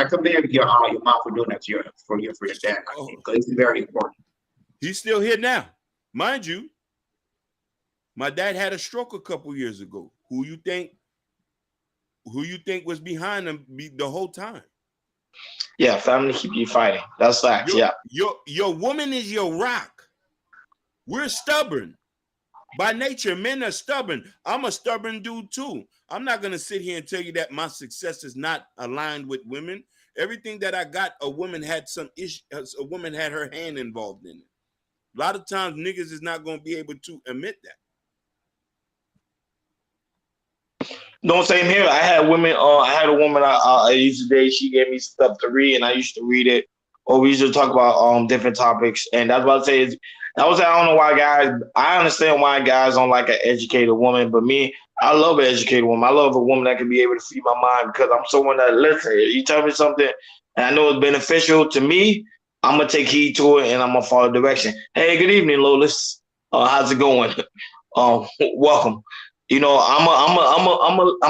commend your mom for doing that for your dad, because it's very important. He's still here now, mind you. My dad had a stroke a couple years ago. Who you think was behind him the whole time? Yeah, family keep you fighting. That's facts. Your woman is your rock. We're stubborn. By nature, men are stubborn. I'm a stubborn dude too. I'm not going to sit here and tell you that my success is not aligned with women. Everything that I got, a woman had some issue. A woman had her hand involved in it. A lot of times niggas is not going to be able to admit that. No, same here. I had women. I had a woman I used to date. She gave me stuff to read, and I used to read it. Or we used to talk about different topics. And that's what I say is, I don't know why guys. I understand why guys don't like an educated woman, but me, I love an educated woman. I love a woman that can be able to feed my mind, because I'm someone that listen. You tell me something, and I know it's beneficial to me, I'm gonna take heed to it, and I'm gonna follow direction. Hey, good evening, Lolis. How's it going? Welcome. I'm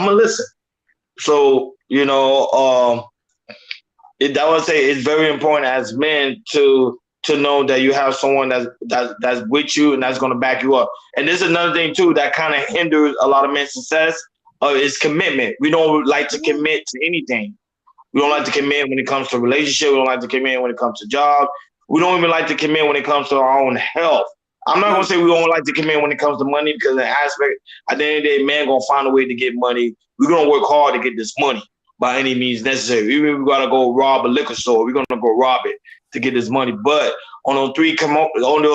a listen. So, that would say it's very important as men to know that you have someone that's with you and that's going to back you up. And this is another thing too that kind of hinders a lot of men's success. Is commitment. We don't like to commit to anything. We don't like to commit when it comes to relationship. We don't like to commit when it comes to job. We don't even like to commit when it comes to our own health. I'm not gonna say we don't like to commit when it comes to money, because the aspect at the end of the day, man gonna find a way to get money. We're gonna work hard to get this money by any means necessary. Even if we gotta go rob a liquor store, we're gonna go rob it to get this money. But on those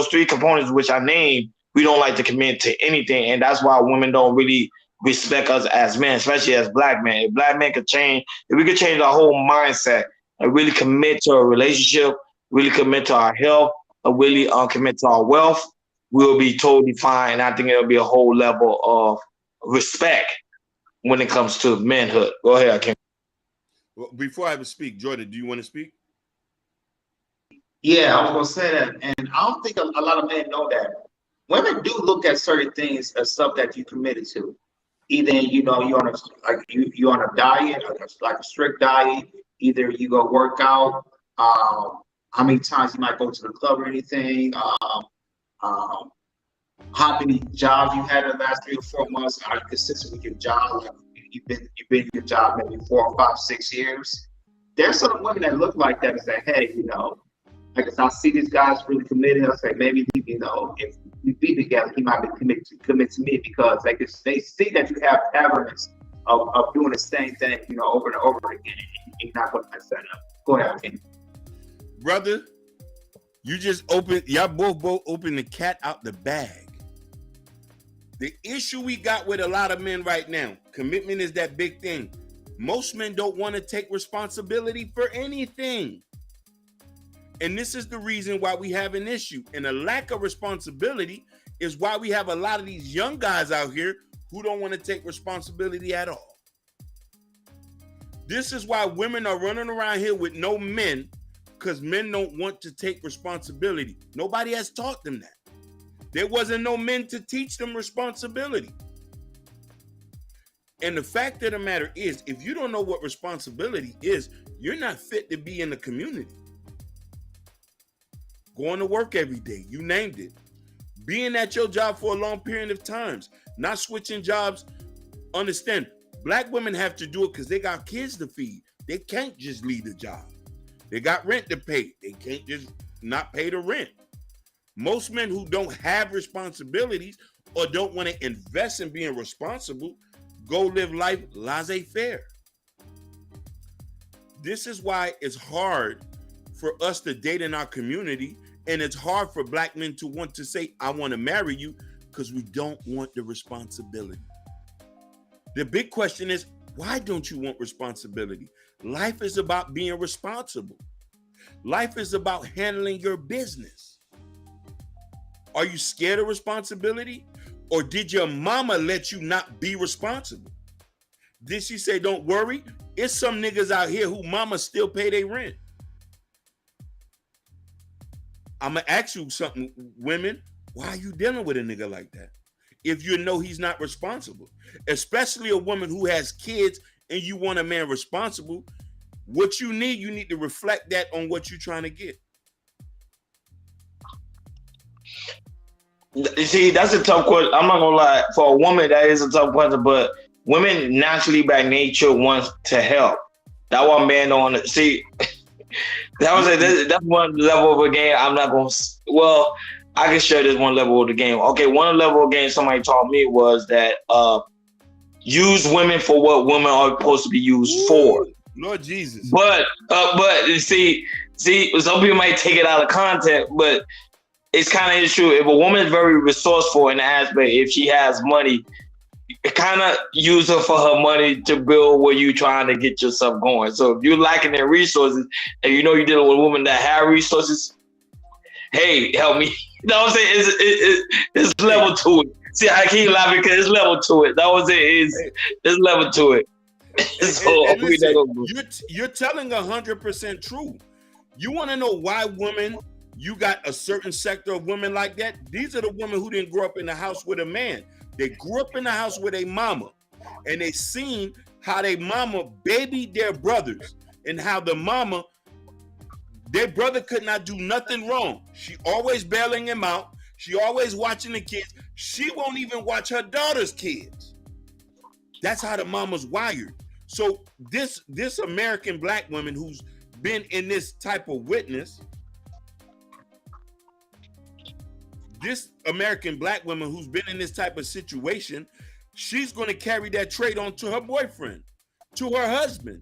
three components which I named, we don't like to commit to anything, and that's why women don't really respect us as men, especially as black men. If black men could change, if we could change our whole mindset and really commit to a relationship, really commit to our health, and really commit to our wealth, we'll be totally fine. And I think it'll be a whole level of respect when it comes to manhood. Go ahead, Akeem. Well, before I speak, Jordan, do you want to speak? Yeah, I was gonna say that, and I don't think a lot of men know that women do look at certain things as stuff that you committed to. Either you're on a diet, like a strict diet. Either you go work out. How many times you might go to the club or anything. How many jobs you had in the last 3 or 4 months? Are you consistent with your job? Like you've been in your job maybe 4 or 5, 6 years. There's some women that look like that and say, hey, like if I see these guys really committed, I'll say maybe if we be together, he might be commit to me, because they see that you have patterns of doing the same thing, over and over again. You're not going to mess that up. Go ahead, King. Brother, y'all both opened the cat out the bag. The issue we got with a lot of men right now, commitment is that big thing. Most men don't want to take responsibility for anything. And this is the reason why we have an issue. And a lack of responsibility is why we have a lot of these young guys out here who don't want to take responsibility at all. This is why women are running around here with no men, because men don't want to take responsibility. Nobody has taught them that. There wasn't no men to teach them responsibility. And the fact of the matter is, if you don't know what responsibility is, you're not fit to be in the community. Going to work every day, you named it. Being at your job for a long period of times, not switching jobs. Understand, black women have to do it because they got kids to feed. They can't just leave the job. They got rent to pay. They can't just not pay the rent. Most men who don't have responsibilities or don't want to invest in being responsible go live life laissez-faire. This is why it's hard for us to date in our community, and it's hard for black men to want to say, I want to marry you, because we don't want the responsibility. The big question is, why don't you want responsibility? Life is about being responsible. Life is about handling your business. Are you scared of responsibility? Or did your mama let you not be responsible? Did she say, don't worry? It's some niggas out here who mama still pay their rent. I'm going to ask you something, women. Why are you dealing with a nigga like that if you know he's not responsible? Especially a woman who has kids and you want a man responsible. What you need to reflect that on what you're trying to get. You see, that's a tough question. I'm not gonna lie. For a woman, that is a tough question. But women naturally, by nature, want to help. That one man don't want to see. That's one level of a game. I'm not gonna. Well, I can share this one level of the game. Okay, one level of the game somebody taught me was that use women for what women are supposed to be used for. Lord Jesus. But see, some people might take it out of context, but it's kind of true. If a woman is very resourceful in the aspect, if she has money, kind of use her for her money to build where you're trying to get yourself going. So if you're lacking in resources and you know you're dealing with a woman that have resources, hey, help me. You know what I'm saying? It's level to it. See, I keep laughing because it's level to it. That was it. It's level to it. So and listen, you're telling 100% true. You want to know why women, you got a certain sector of women like that? These are the women who didn't grow up in the house with a man. They grew up in the house with a mama, and they seen how they mama babied their brothers, and how the mama, their brother could not do nothing wrong. She always bailing him out. She always watching the kids. She won't even watch her daughter's kids. That's how the mama's wired. So this American black woman who's been in this type of witness, this American black woman who's been in this type of situation, she's going to carry that trait on to her boyfriend, to her husband.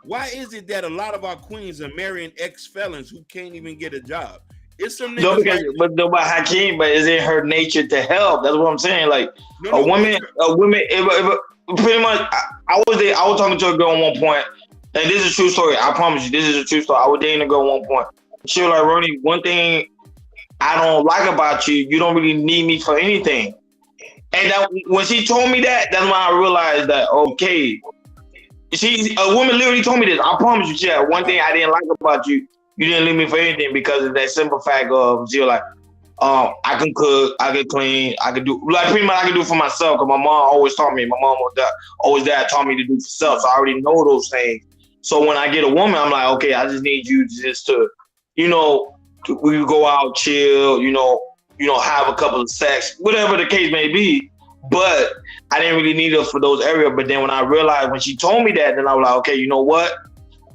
Why is it that a lot of our queens are marrying ex-felons who can't even get a job? It's some No, niggas because, like, but Hakeem, but is it her nature to help? That's what I'm saying. Like No, a woman, if pretty much. I was there. I was talking to a girl at one point, and this is a true story. I promise you, this is a true story. I was dating a girl at one point. She was like, Ronnie, one thing I don't like about you, you don't really need me for anything. And that, when she told me that, that's when I realized that, okay, a woman literally told me this. I promise you, yeah, one thing I didn't like about you, you didn't leave me for anything, because of that simple fact of, she was like, I can cook, I can clean, I can do, like, pretty much I can do for myself, because my mom always taught me, my mom always dad taught me to do for self, so I already know those things. So when I get a woman, I'm like, okay, I just need you just to, we go out, chill, have a couple of sex, whatever the case may be. But I didn't really need her for those areas. But then when I realized, when she told me that, then I was like, okay, you know what?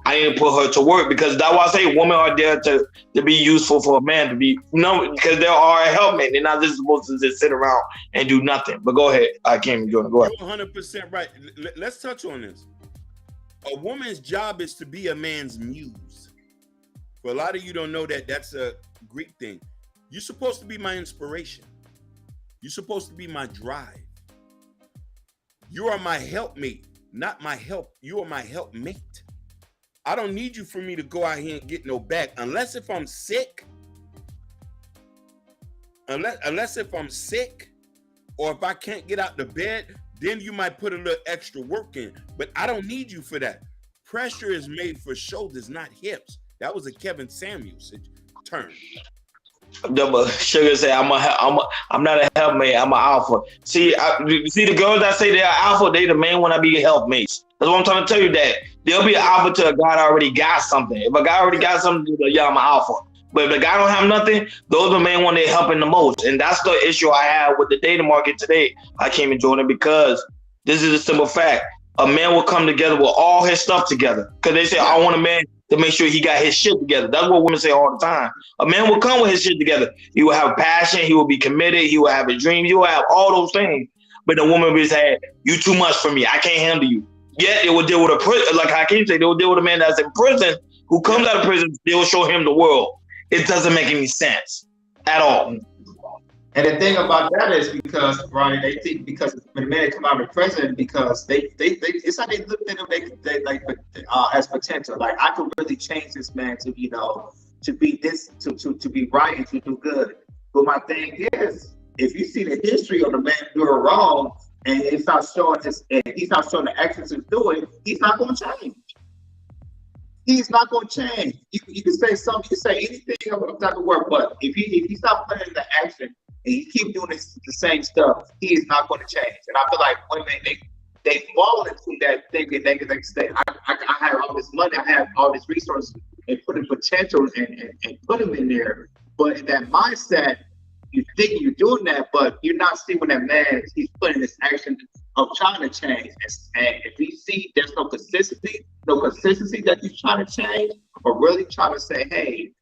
I need to put her to work, because that's why I say women are there to be useful for a man to be, because there are a helpmate. They're not just supposed to just sit around and do nothing. But go ahead. I can't go ahead. You're 100% right. Let's touch on this. A woman's job is to be a man's muse. For a lot of you don't know that that's a Greek thing. You're supposed to be my inspiration. You're supposed to be my drive. You are my helpmate, not my help. You are my helpmate. I don't need you for me to go out here and get no back, unless if I'm sick. Unless if I'm sick, or if I can't get out the bed, then you might put a little extra work in. But I don't need you for that. Pressure is made for shoulders, not hips. That was a Kevin Samuels term. Sugar say I'm not a helpmate, I'm an alpha. See the girls that say they're alpha, they the main one that be helpmates. That's what I'm trying to tell you, that they'll be an alpha to a guy that already got something. If a guy already got something, yeah, I'm an alpha. But if the guy don't have nothing, those are the main one they helping the most. And that's the issue I have with the dating market today. I came in Jordan, because this is a simple fact. A man will come together with all his stuff together. Because they say, I want a man to make sure he got his shit together. That's what women say all the time. A man will come with his shit together. He will have passion. He will be committed. He will have a dream. He will have all those things. But the woman will say, you too much for me. I can't handle you. Yet it will deal with a prison, like Hakeem said, they will deal with a man that's in prison, who comes out of prison, they will show him the world. It doesn't make any sense at all. And the thing about that is, because Ronnie, they think because when the men come out of prison, because they it's like they look at them they like as potential. Like, I could really change this man to to be this to be right and to do good. But my thing is, if you see the history of the man doing wrong, and he starts showing the actions he's doing, he's not going to change. He's not going to change. You can say something, you can say anything of that work, but if he stop putting the action and he keep doing the same stuff, he is not going to change. And I feel like women, they fall into that thinking they can say, I have all this money, I have all these resources, and put in potential and put them in there. But in that mindset, you think you're doing that, but you're not seeing when that man, he's putting this action of trying to change. And if you see there's no consistency that he's trying to change, or really trying to say, hey,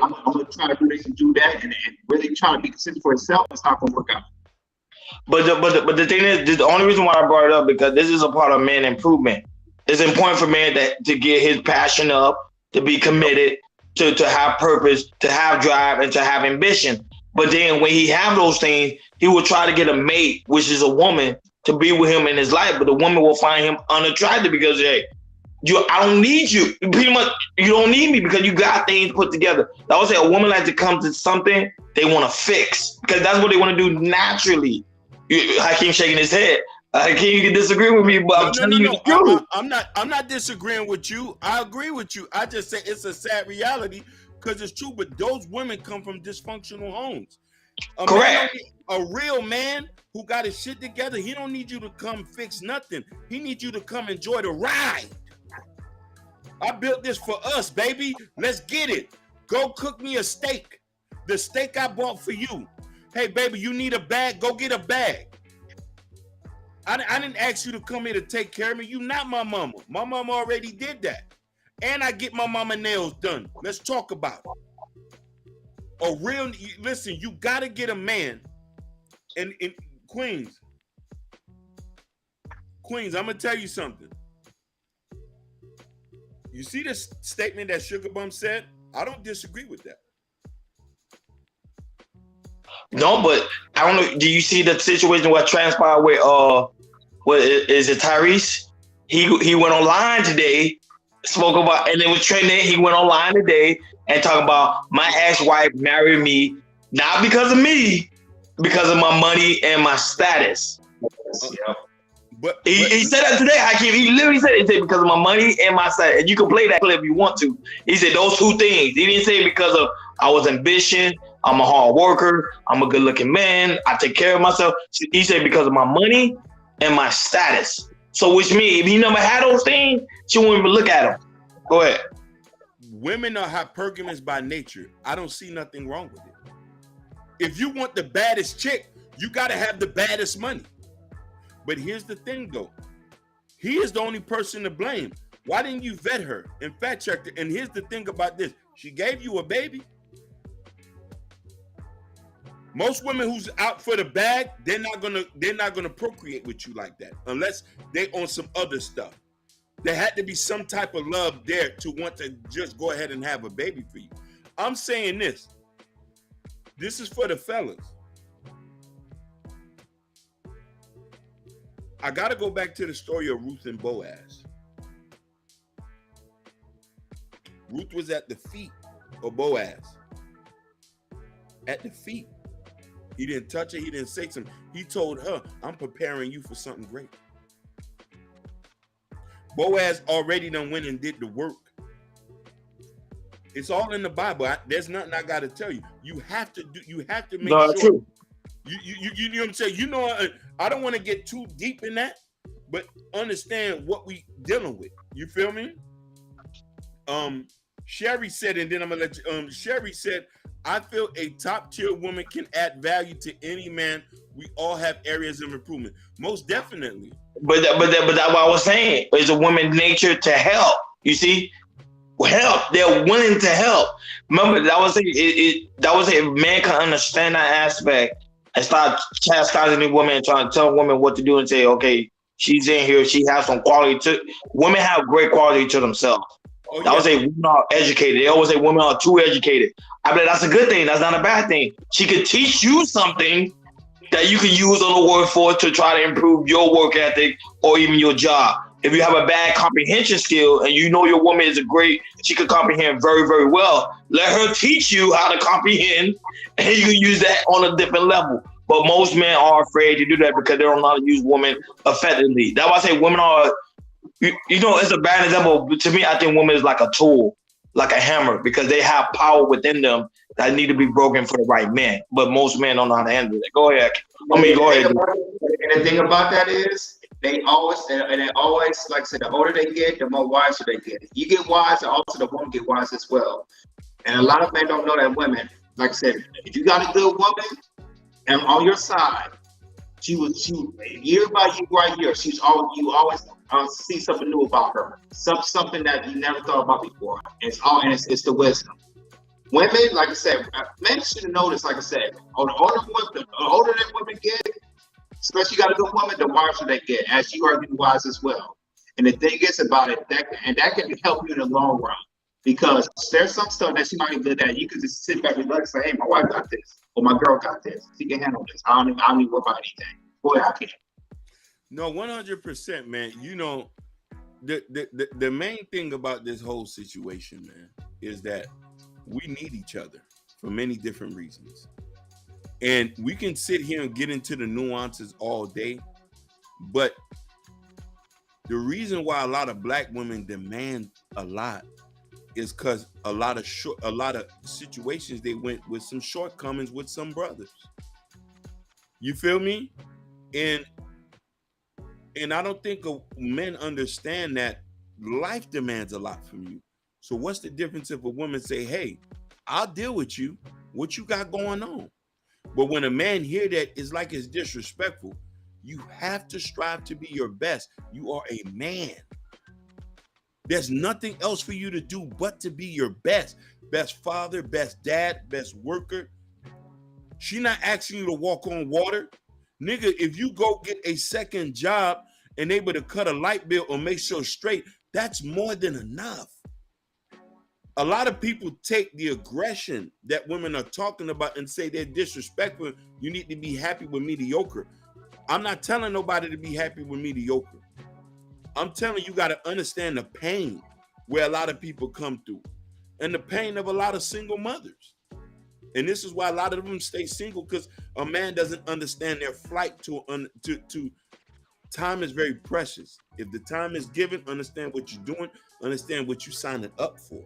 I'm going to try to do this and do that, and really trying to be consistent for himself, it's not going to work out. But the thing is, the only reason why I brought it up, because this is a part of man improvement. It's important for man to get his passion up, to be committed, to have purpose, to have drive, and to have ambition. But then when he have those things, he will try to get a mate, which is a woman, to be with him in his life. But the woman will find him unattractive because, hey, I don't need you. Pretty much, you don't need me because you got things put together. I would say a woman likes to come to something they want to fix, because that's what they want to do naturally. Hakeem shaking his head. Hakeem, you can disagree with me, but I'm telling you the truth. I'm not disagreeing with you. I agree with you. I just say it's a sad reality, because it's true. But those women come from dysfunctional homes. Correct. A real man who got his shit together, he don't need you to come fix nothing. He needs you to come enjoy the ride. I built this for us, baby. Let's get it. Go cook me a steak. The steak I bought for you. Hey, baby, you need a bag? Go get a bag. I didn't ask you to come here to take care of me. You not my mama. My mama already did that. And I get my mama nails done. Let's talk about it. Listen, you got to get a man. And Queens, I'm going to tell you something. You see this statement that Sugar Bum said? I don't disagree with that. No, but I don't know. Do you see the situation what transpired with what is it, Tyrese? He went online today, spoke about, and it was trending. He went online today and talked about my ex-wife married me not because of me, because of my money and my status. But he said that today, Hakeem. He literally said it because of my money and my status. And you can play that clip if you want to. He said those two things. He didn't say it because of I was ambitious. I'm a hard worker. I'm a good looking man. I take care of myself. He said because of my money and my status. So which means if he never had those things, she won't even look at him. Go ahead. Women are hypergamous by nature. I don't see nothing wrong with it. If you want the baddest chick, you got to have the baddest money. But here's the thing, though. He is the only person to blame. Why didn't you vet her and fact check her? And here's the thing about this. She gave you a baby. Most women who's out for the bag, they're not gonna procreate with you like that unless they on some other stuff. There had to be some type of love there to want to just go ahead and have a baby for you. I'm saying this. This is for the fellas. I gotta go back to the story of Ruth and Boaz. Ruth was at the feet of Boaz. At the feet. He didn't touch her. He didn't say something. He told her, I'm preparing you for something great. Boaz already done went and did the work. It's all in the Bible. There's nothing I got to tell you. You have to make sure. True. You know what I'm saying? You know, I don't want to get too deep in that, but understand what we dealing with. You feel me? Sherry said, and then I'm gonna let you, Sherry said, I feel a top tier woman can add value to any man. We all have areas of improvement. Most definitely. But that's what I was saying. It's a woman's nature to help. You see? Help. They're willing to help. Remember, that was if man can understand that aspect and start chastising the woman and trying to tell women what to do and say, okay, she's in here, she has some quality to women have great quality to themselves. Oh, yeah. I would say women are educated. They always say women are too educated. I mean, that's a good thing. That's not a bad thing. She could teach you something that you can use on the workforce to try to improve your work ethic or even your job. If you have a bad comprehension skill and you know your woman is she could comprehend very, very well, let her teach you how to comprehend and you can use that on a different level. But most men are afraid to do that because they don't know how to use women effectively. That's why I say women are, you know, it's a bad example. But to me, I think women is like a tool, like a hammer, because they have power within them that need to be broken for the right man. But most men don't know how to handle it. Go ahead. Go ahead. And the thing about that is, they always, like I said, the older they get, the more wiser they get. You get wiser, also the woman get wise as well. And a lot of men don't know that women, like I said, if you got a good woman and on your side, she year by year right here, you always see something new about her, something that you never thought about before. And it's the wisdom. Women, like I said, men should have noticed. Like I said, the older that women get, especially you got a good woman, the wiser they get, as you are getting wise as well. And the thing is about it, that can help you in the long run, because there's some stuff that she might be good at. You can just sit back and relax and say, hey, my wife got this, or my girl got this. She can handle this. I don't need to worry about anything. Boy, I can. No, 100%, man. You know, the main thing about this whole situation, man, is that we need each other for many different reasons. And we can sit here and get into the nuances all day, but the reason why a lot of black women demand a lot is because a lot of situations they went with some shortcomings with some brothers. You feel me? And I don't think men understand that life demands a lot from you. So what's the difference if a woman say, hey, I'll deal with you, what you got going on? But when a man hear that, it's like it's disrespectful. You have to strive to be your best. You are a man. There's nothing else for you to do but to be your best. Best father, best dad, best worker. She not asking you to walk on water. Nigga, if you go get a second job and able to cut a light bill or make sure straight, that's more than enough. A lot of people take the aggression that women are talking about and say they're disrespectful. You need to be happy with mediocre. I'm not telling nobody to be happy with mediocre. I'm telling you, got to understand the pain where a lot of people come through and the pain of a lot of single mothers. And this is why a lot of them stay single, because a man doesn't understand their flight to time is very precious. If the time is given, understand what you're doing, understand what you're signing up for.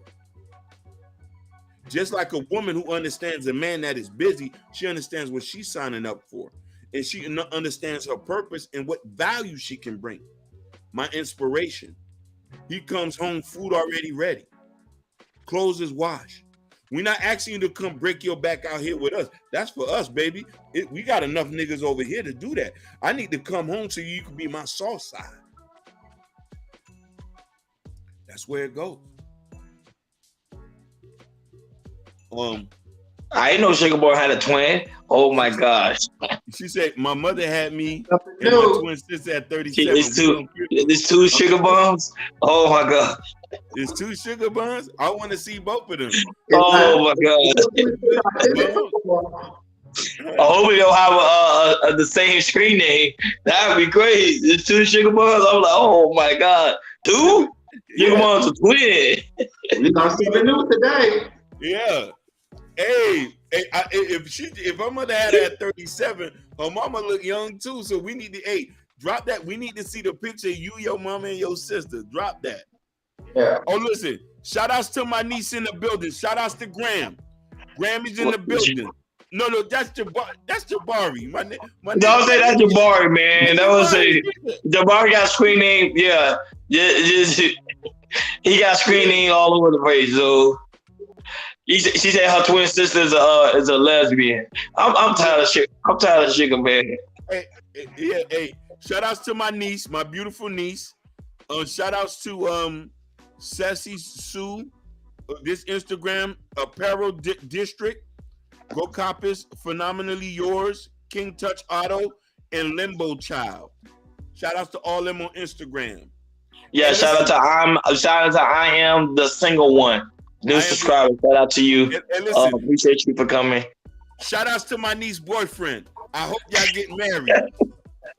Just like a woman who understands a man that is busy, she understands what she's signing up for. And she understands her purpose and what value she can bring. My inspiration. He comes home, food already ready. Clothes is washed. We're not asking you to come break your back out here with us. That's for us, baby. We got enough niggas over here to do that. I need to come home so you can be my soft side. That's where it goes. I didn't know Sugar Boy had a twin. Oh my gosh. She said my mother had me and my twin sister at 37. There's two sugar bombs. Oh my god. There's two sugar buns. I want to see both of them. Oh my god. I hope we don't have the same screen name. That would be crazy. There's two sugar buns. I'm like, oh my god. Two? Sugar buns are twin. We're gonna see the news today. Yeah. Hey, if her mother had her at 37, her mama look young too. So we need to drop that. We need to see the picture of you, your mama, and your sister. Drop that. Yeah. Oh, listen. Shout outs to my niece in the building. Shout outs to Graham. Graham is in the building. No, that's Jabari. My don't say that's Jabari, man. That was Jabari got screen name. Yeah. He got screen name all over the place. So she said her twin sister is a lesbian. I'm tired of shit. I'm tired of sugar, man. Hey. Shout outs to my niece, my beautiful niece. Shout outs to Sassy Sue, this Instagram apparel district. Go Coppers, Phenomenally Yours, King Touch Auto, and Limbo Child. Shout outs to all them on Instagram. Yeah, shout out to I am the single one. New subscriber. Shout out to you. And listen, appreciate you for coming. Shout outs to my niece boyfriend. I hope y'all get married.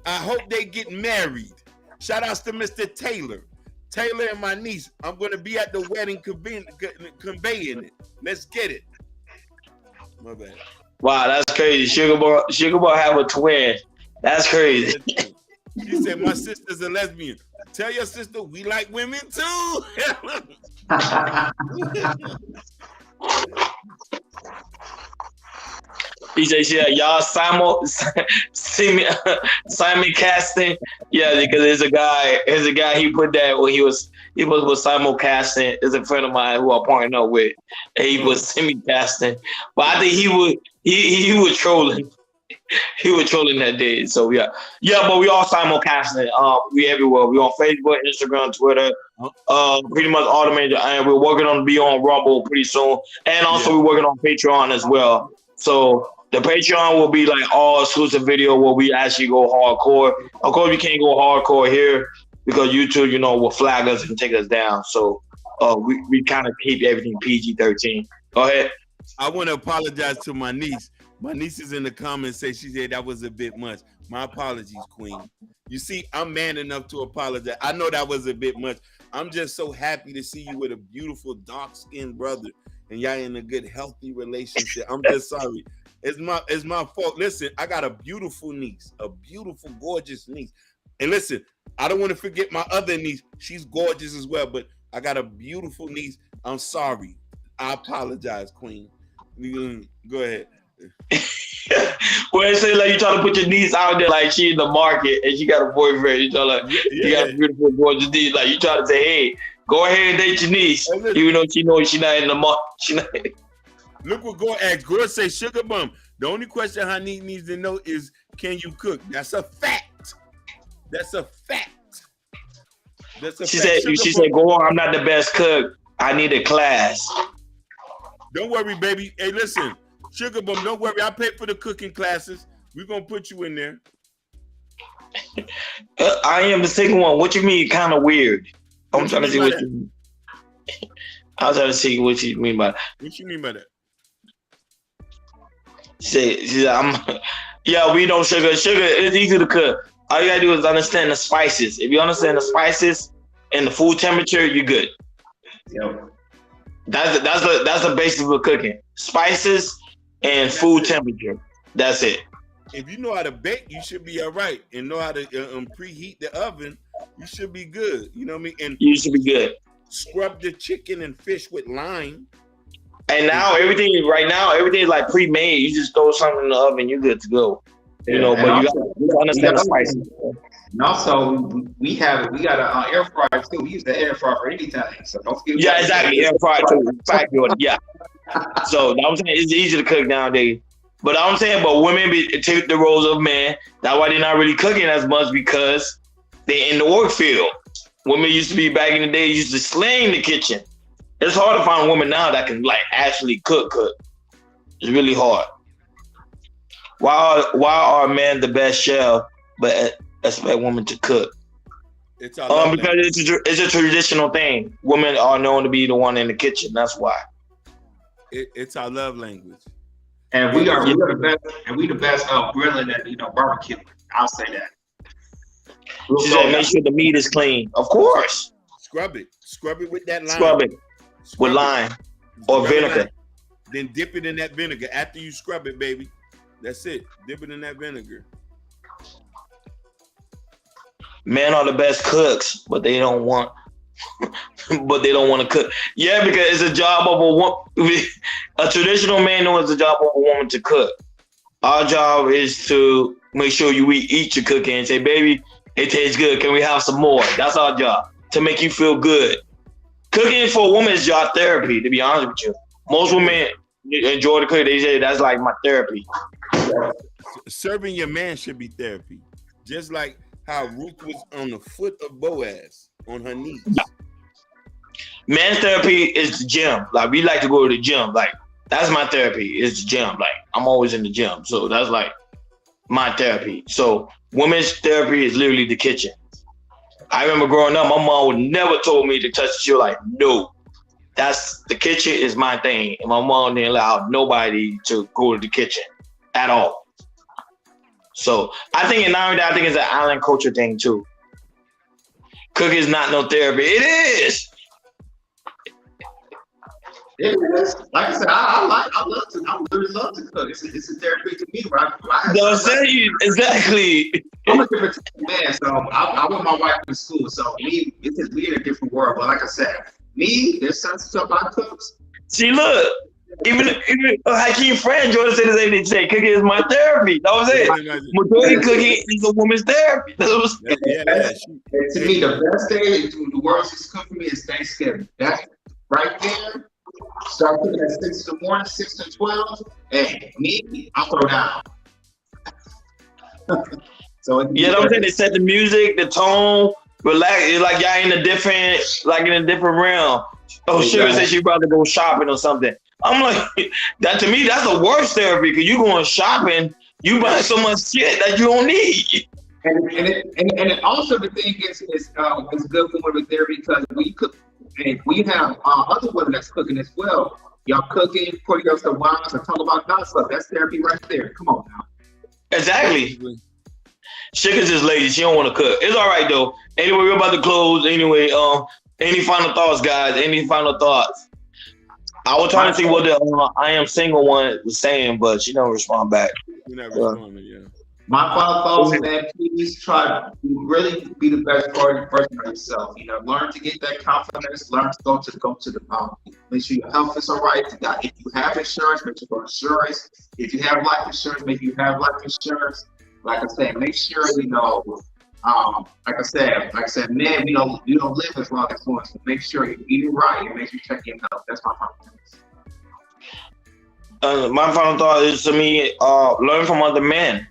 I hope they get married. Shout outs to Mr. Taylor. Taylor and my niece. I'm going to be at the wedding conveying it. Let's get it. My bad. Wow, that's crazy. Sugar Boy have a twin. That's crazy. She said my sister's a lesbian. Tell your sister we like women too. He said, yeah, y'all simulcasting. Yeah, because there's a guy he put that when he was simulcasting. There's a friend of mine who I partnered up with, and he was simulcasting. But I think he was trolling. He was trolling that day. So yeah, but we all simulcasting. We everywhere. We on Facebook, Instagram, Twitter. Pretty much all the major. And we're working on to be on Rumble pretty soon, and also we're working on Patreon as well. So the Patreon will be like all exclusive video where we actually go hardcore. Of course, we can't go hardcore here because YouTube, will flag us and take us down. So we kind of keep everything PG-13. Go ahead. I want to apologize to my niece. My niece is in the comments say she said that was a bit much. My apologies, Queen. You see, I'm man enough to apologize. I know that was a bit much. I'm just so happy to see you with a beautiful dark-skinned brother and y'all in a good, healthy relationship. I'm just sorry. It's my fault. Listen, I got a beautiful niece, a beautiful, gorgeous niece. And listen, I don't want to forget my other niece. She's gorgeous as well, but I got a beautiful niece I'm sorry. I apologize, Queen. Go ahead. Well, it says like you trying to put your niece out there like she in the market and she got a boyfriend. You trying like you got a beautiful gorgeous niece. Like you trying to say, hey, go ahead and date your niece, even though she knows she not in the market. Look what Gore asked. Gore say, Sugar Bum. The only question Honey needs to know is, can you cook? That's a fact. That's a fact. That's a She fact. said, she said, go on. I'm not the best cook. I need a class. Don't worry, baby. Hey, listen, Sugar Bum, don't worry. I pay for the cooking classes. We're going to put you in there. I am the second one. What you mean kind of weird? I'm trying to see what you mean. I was trying to see what you mean by that. What you mean by that? She said, yeah, we know sugar. Sugar is easy to cook. All you gotta do is understand the spices. If you understand the spices and the food temperature, you're good. Yep. That's the basis of cooking. Spices and food temperature. That's it. If you know how to bake, you should be all right. And know how to preheat the oven, you should be good. You know what I mean? And You should be good. scrub the chicken and fish with lime. And now everything is like pre-made. You just throw something in the oven, you're good to go. You know, but you gotta understand the spices. And also, we got an air fryer too. We use the air fryer for anything. So don't forget. Yeah, exactly. Air fryer too. Yeah. So I'm saying it's easy to cook nowadays. But I'm saying, but women take the roles of men. That's why they're not really cooking as much, because they're in the work field. Women used to be back in the day, used to slay in the kitchen. It's hard to find a woman now that can like actually cook. It's really hard. Why are men the best chef, but expect women to cook? It's our Because it's a traditional thing. Women are known to be the one in the kitchen. That's why. It's our love language. And we are the best. And we the best grilling and barbecue. I'll say that. She said, make sure the meat is clean. Of course. Scrub it with that lime. Scrub it with lime or vinegar. Then dip it in that vinegar after you scrub it, baby. That's it. Dip it in that vinegar. Men are the best cooks, but they don't want to cook. Yeah, because it's a job of a woman. A traditional man knows it's a job of a woman to cook. Our job is to make sure you eat your cooking and say, baby, it tastes good. Can we have some more? That's our job, to make you feel good. Cooking for a woman is your therapy, to be honest with you. Most women enjoy the cooking. They say that's like my therapy. Serving your man should be therapy. Just like how Ruth was on the foot of Boaz on her knees. Man's therapy is the gym. Like, we like to go to the gym. Like, that's my therapy, is the gym. Like, I'm always in the gym. So that's like my therapy. So women's therapy is literally the kitchen. I remember growing up, my mom would never told me to touch the shoe. Like, no, that's the kitchen is my thing. And my mom didn't allow nobody to go to the kitchen at all. So I think it's an island culture thing too. Cooking is not no therapy. It is. It is. Like I said, I really love to cook. It's a therapy to me, right? Don't say you exactly. I'm a different man, so I went my wife to school. So we in a different world. But like I said, there's some stuff I cook. See, look, even Hakeem friend Jordan said the same thing. Say cooking is my therapy. That was it. Majority cooking is a woman's therapy. And to me, the best day in the world to cook for me is Thanksgiving. That's right there. Start cooking at 6 in the morning, 6 to 12. Hey, me, I'll throw down. So I'm saying they set the music, the tone, relax. It's like y'all in a different realm. Oh, Sugar said she about to go shopping or something. I'm like, that to me, that's the worst therapy, because you going shopping, you buy so much shit that you don't need. And also the thing is good for women therapy, because when you cook, and we have other women that's cooking as well. Y'all cooking, putting up some wines and talk about that stuff. That's therapy right there. Come on now. Exactly. Sugar's just lazy. She don't want to cook. It's all right though. Anyway, we're about to close. Anyway, any final thoughts, guys? Any final thoughts? I was trying to see what the I am single one was saying, but she don't respond back. You never responded, yeah. My final thoughts, man, please try to really be the best version of yourself. You know, learn to get that confidence, learn to go to the make sure your health is all right. If you have insurance, make sure you go insurance. If you have life insurance, make sure you have life insurance. Like I said, make sure you know, like I said, man, we don't live as long as women. So make sure you eat it right and make sure you check your health. That's my final thoughts. My final thought is to me, learn from other men.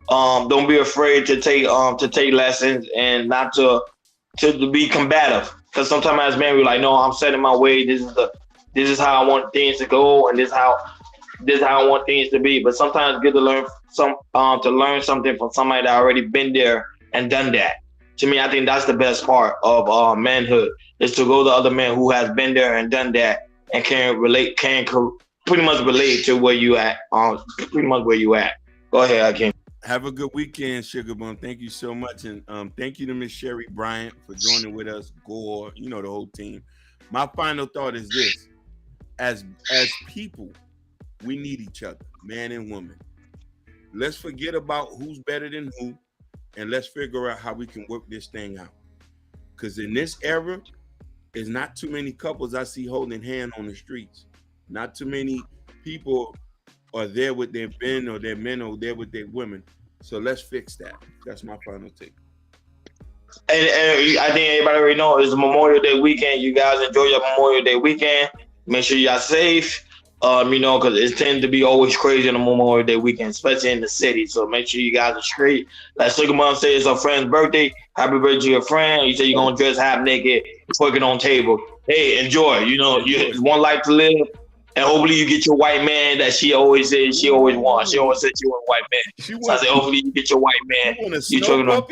Don't be afraid to take lessons and not to be combative. Because sometimes as men we're like, no, I'm setting my way. This is how I want things to go, and this is how I want things to be. But sometimes it's good to learn something from somebody that already been there and done that. To me, I think that's the best part of manhood, is to go to other men who has been there and done that and can pretty much relate to where you at. Pretty much where you at. Go ahead, Akeem. Have a good weekend, Sugar Bum. Thank you so much. And thank you to Miss Sherry Bryant for joining with us, Gore, the whole team. My final thought is this. As people, we need each other, man and woman. Let's forget about who's better than who, and let's figure out how we can work this thing out. Because in this era, there's not too many couples I see holding hand on the streets. Not too many people are there with their men or there with their women. So let's fix that. That's my final take. And I think everybody already know it's Memorial Day weekend. You guys enjoy your Memorial Day weekend. Make sure y'all safe. Because it tends to be always crazy on the Memorial Day weekend, especially in the city. So make sure you guys are straight. Like Sugar Mom said, it's her friend's birthday. Happy birthday to your friend. You say you're gonna dress half naked, twerking on table. Hey, enjoy. You one life to live. And hopefully you get your white man that she always says she always wants. She always said she want a white man. So I said, hopefully you get your white man. You talking about?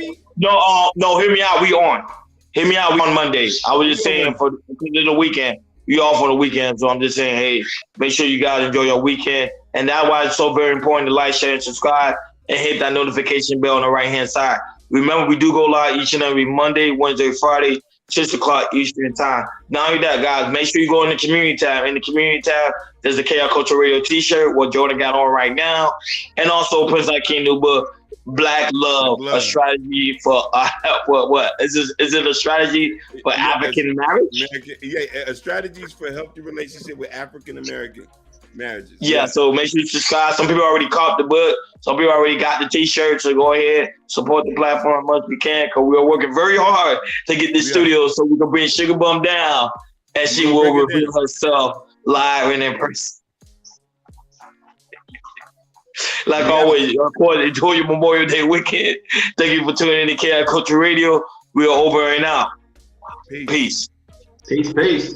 No, hear me out. We on. Hear me out. We on Monday. I was just saying for the weekend. We off on the weekend. So I'm just saying, hey, make sure you guys enjoy your weekend. And that's why it's so very important to like, share, and subscribe and hit that notification bell on the right-hand side. Remember, we do go live each and every Monday, Wednesday, Friday, 6 o'clock Eastern time. Not only that, guys, make sure you go in the community tab. In the community tab, there's the KR Culture Radio t-shirt, what Jordan got on right now. And also Prince Akeem new book, Black Love, a strategy for what? Is it a strategy for African marriage? A strategies for healthy relationship with African American marriages. Yeah, so make sure you subscribe. Some people already caught the book. Some people already got the t-shirt. So go ahead, support the platform as much as we can, because we are working very hard to get this studio so we can bring Sugar Bum down, and she will reveal herself live and in person. Like always, of course, enjoy your Memorial Day weekend. Thank you for tuning in to KR Culture Radio. We are over and out. Peace. Peace.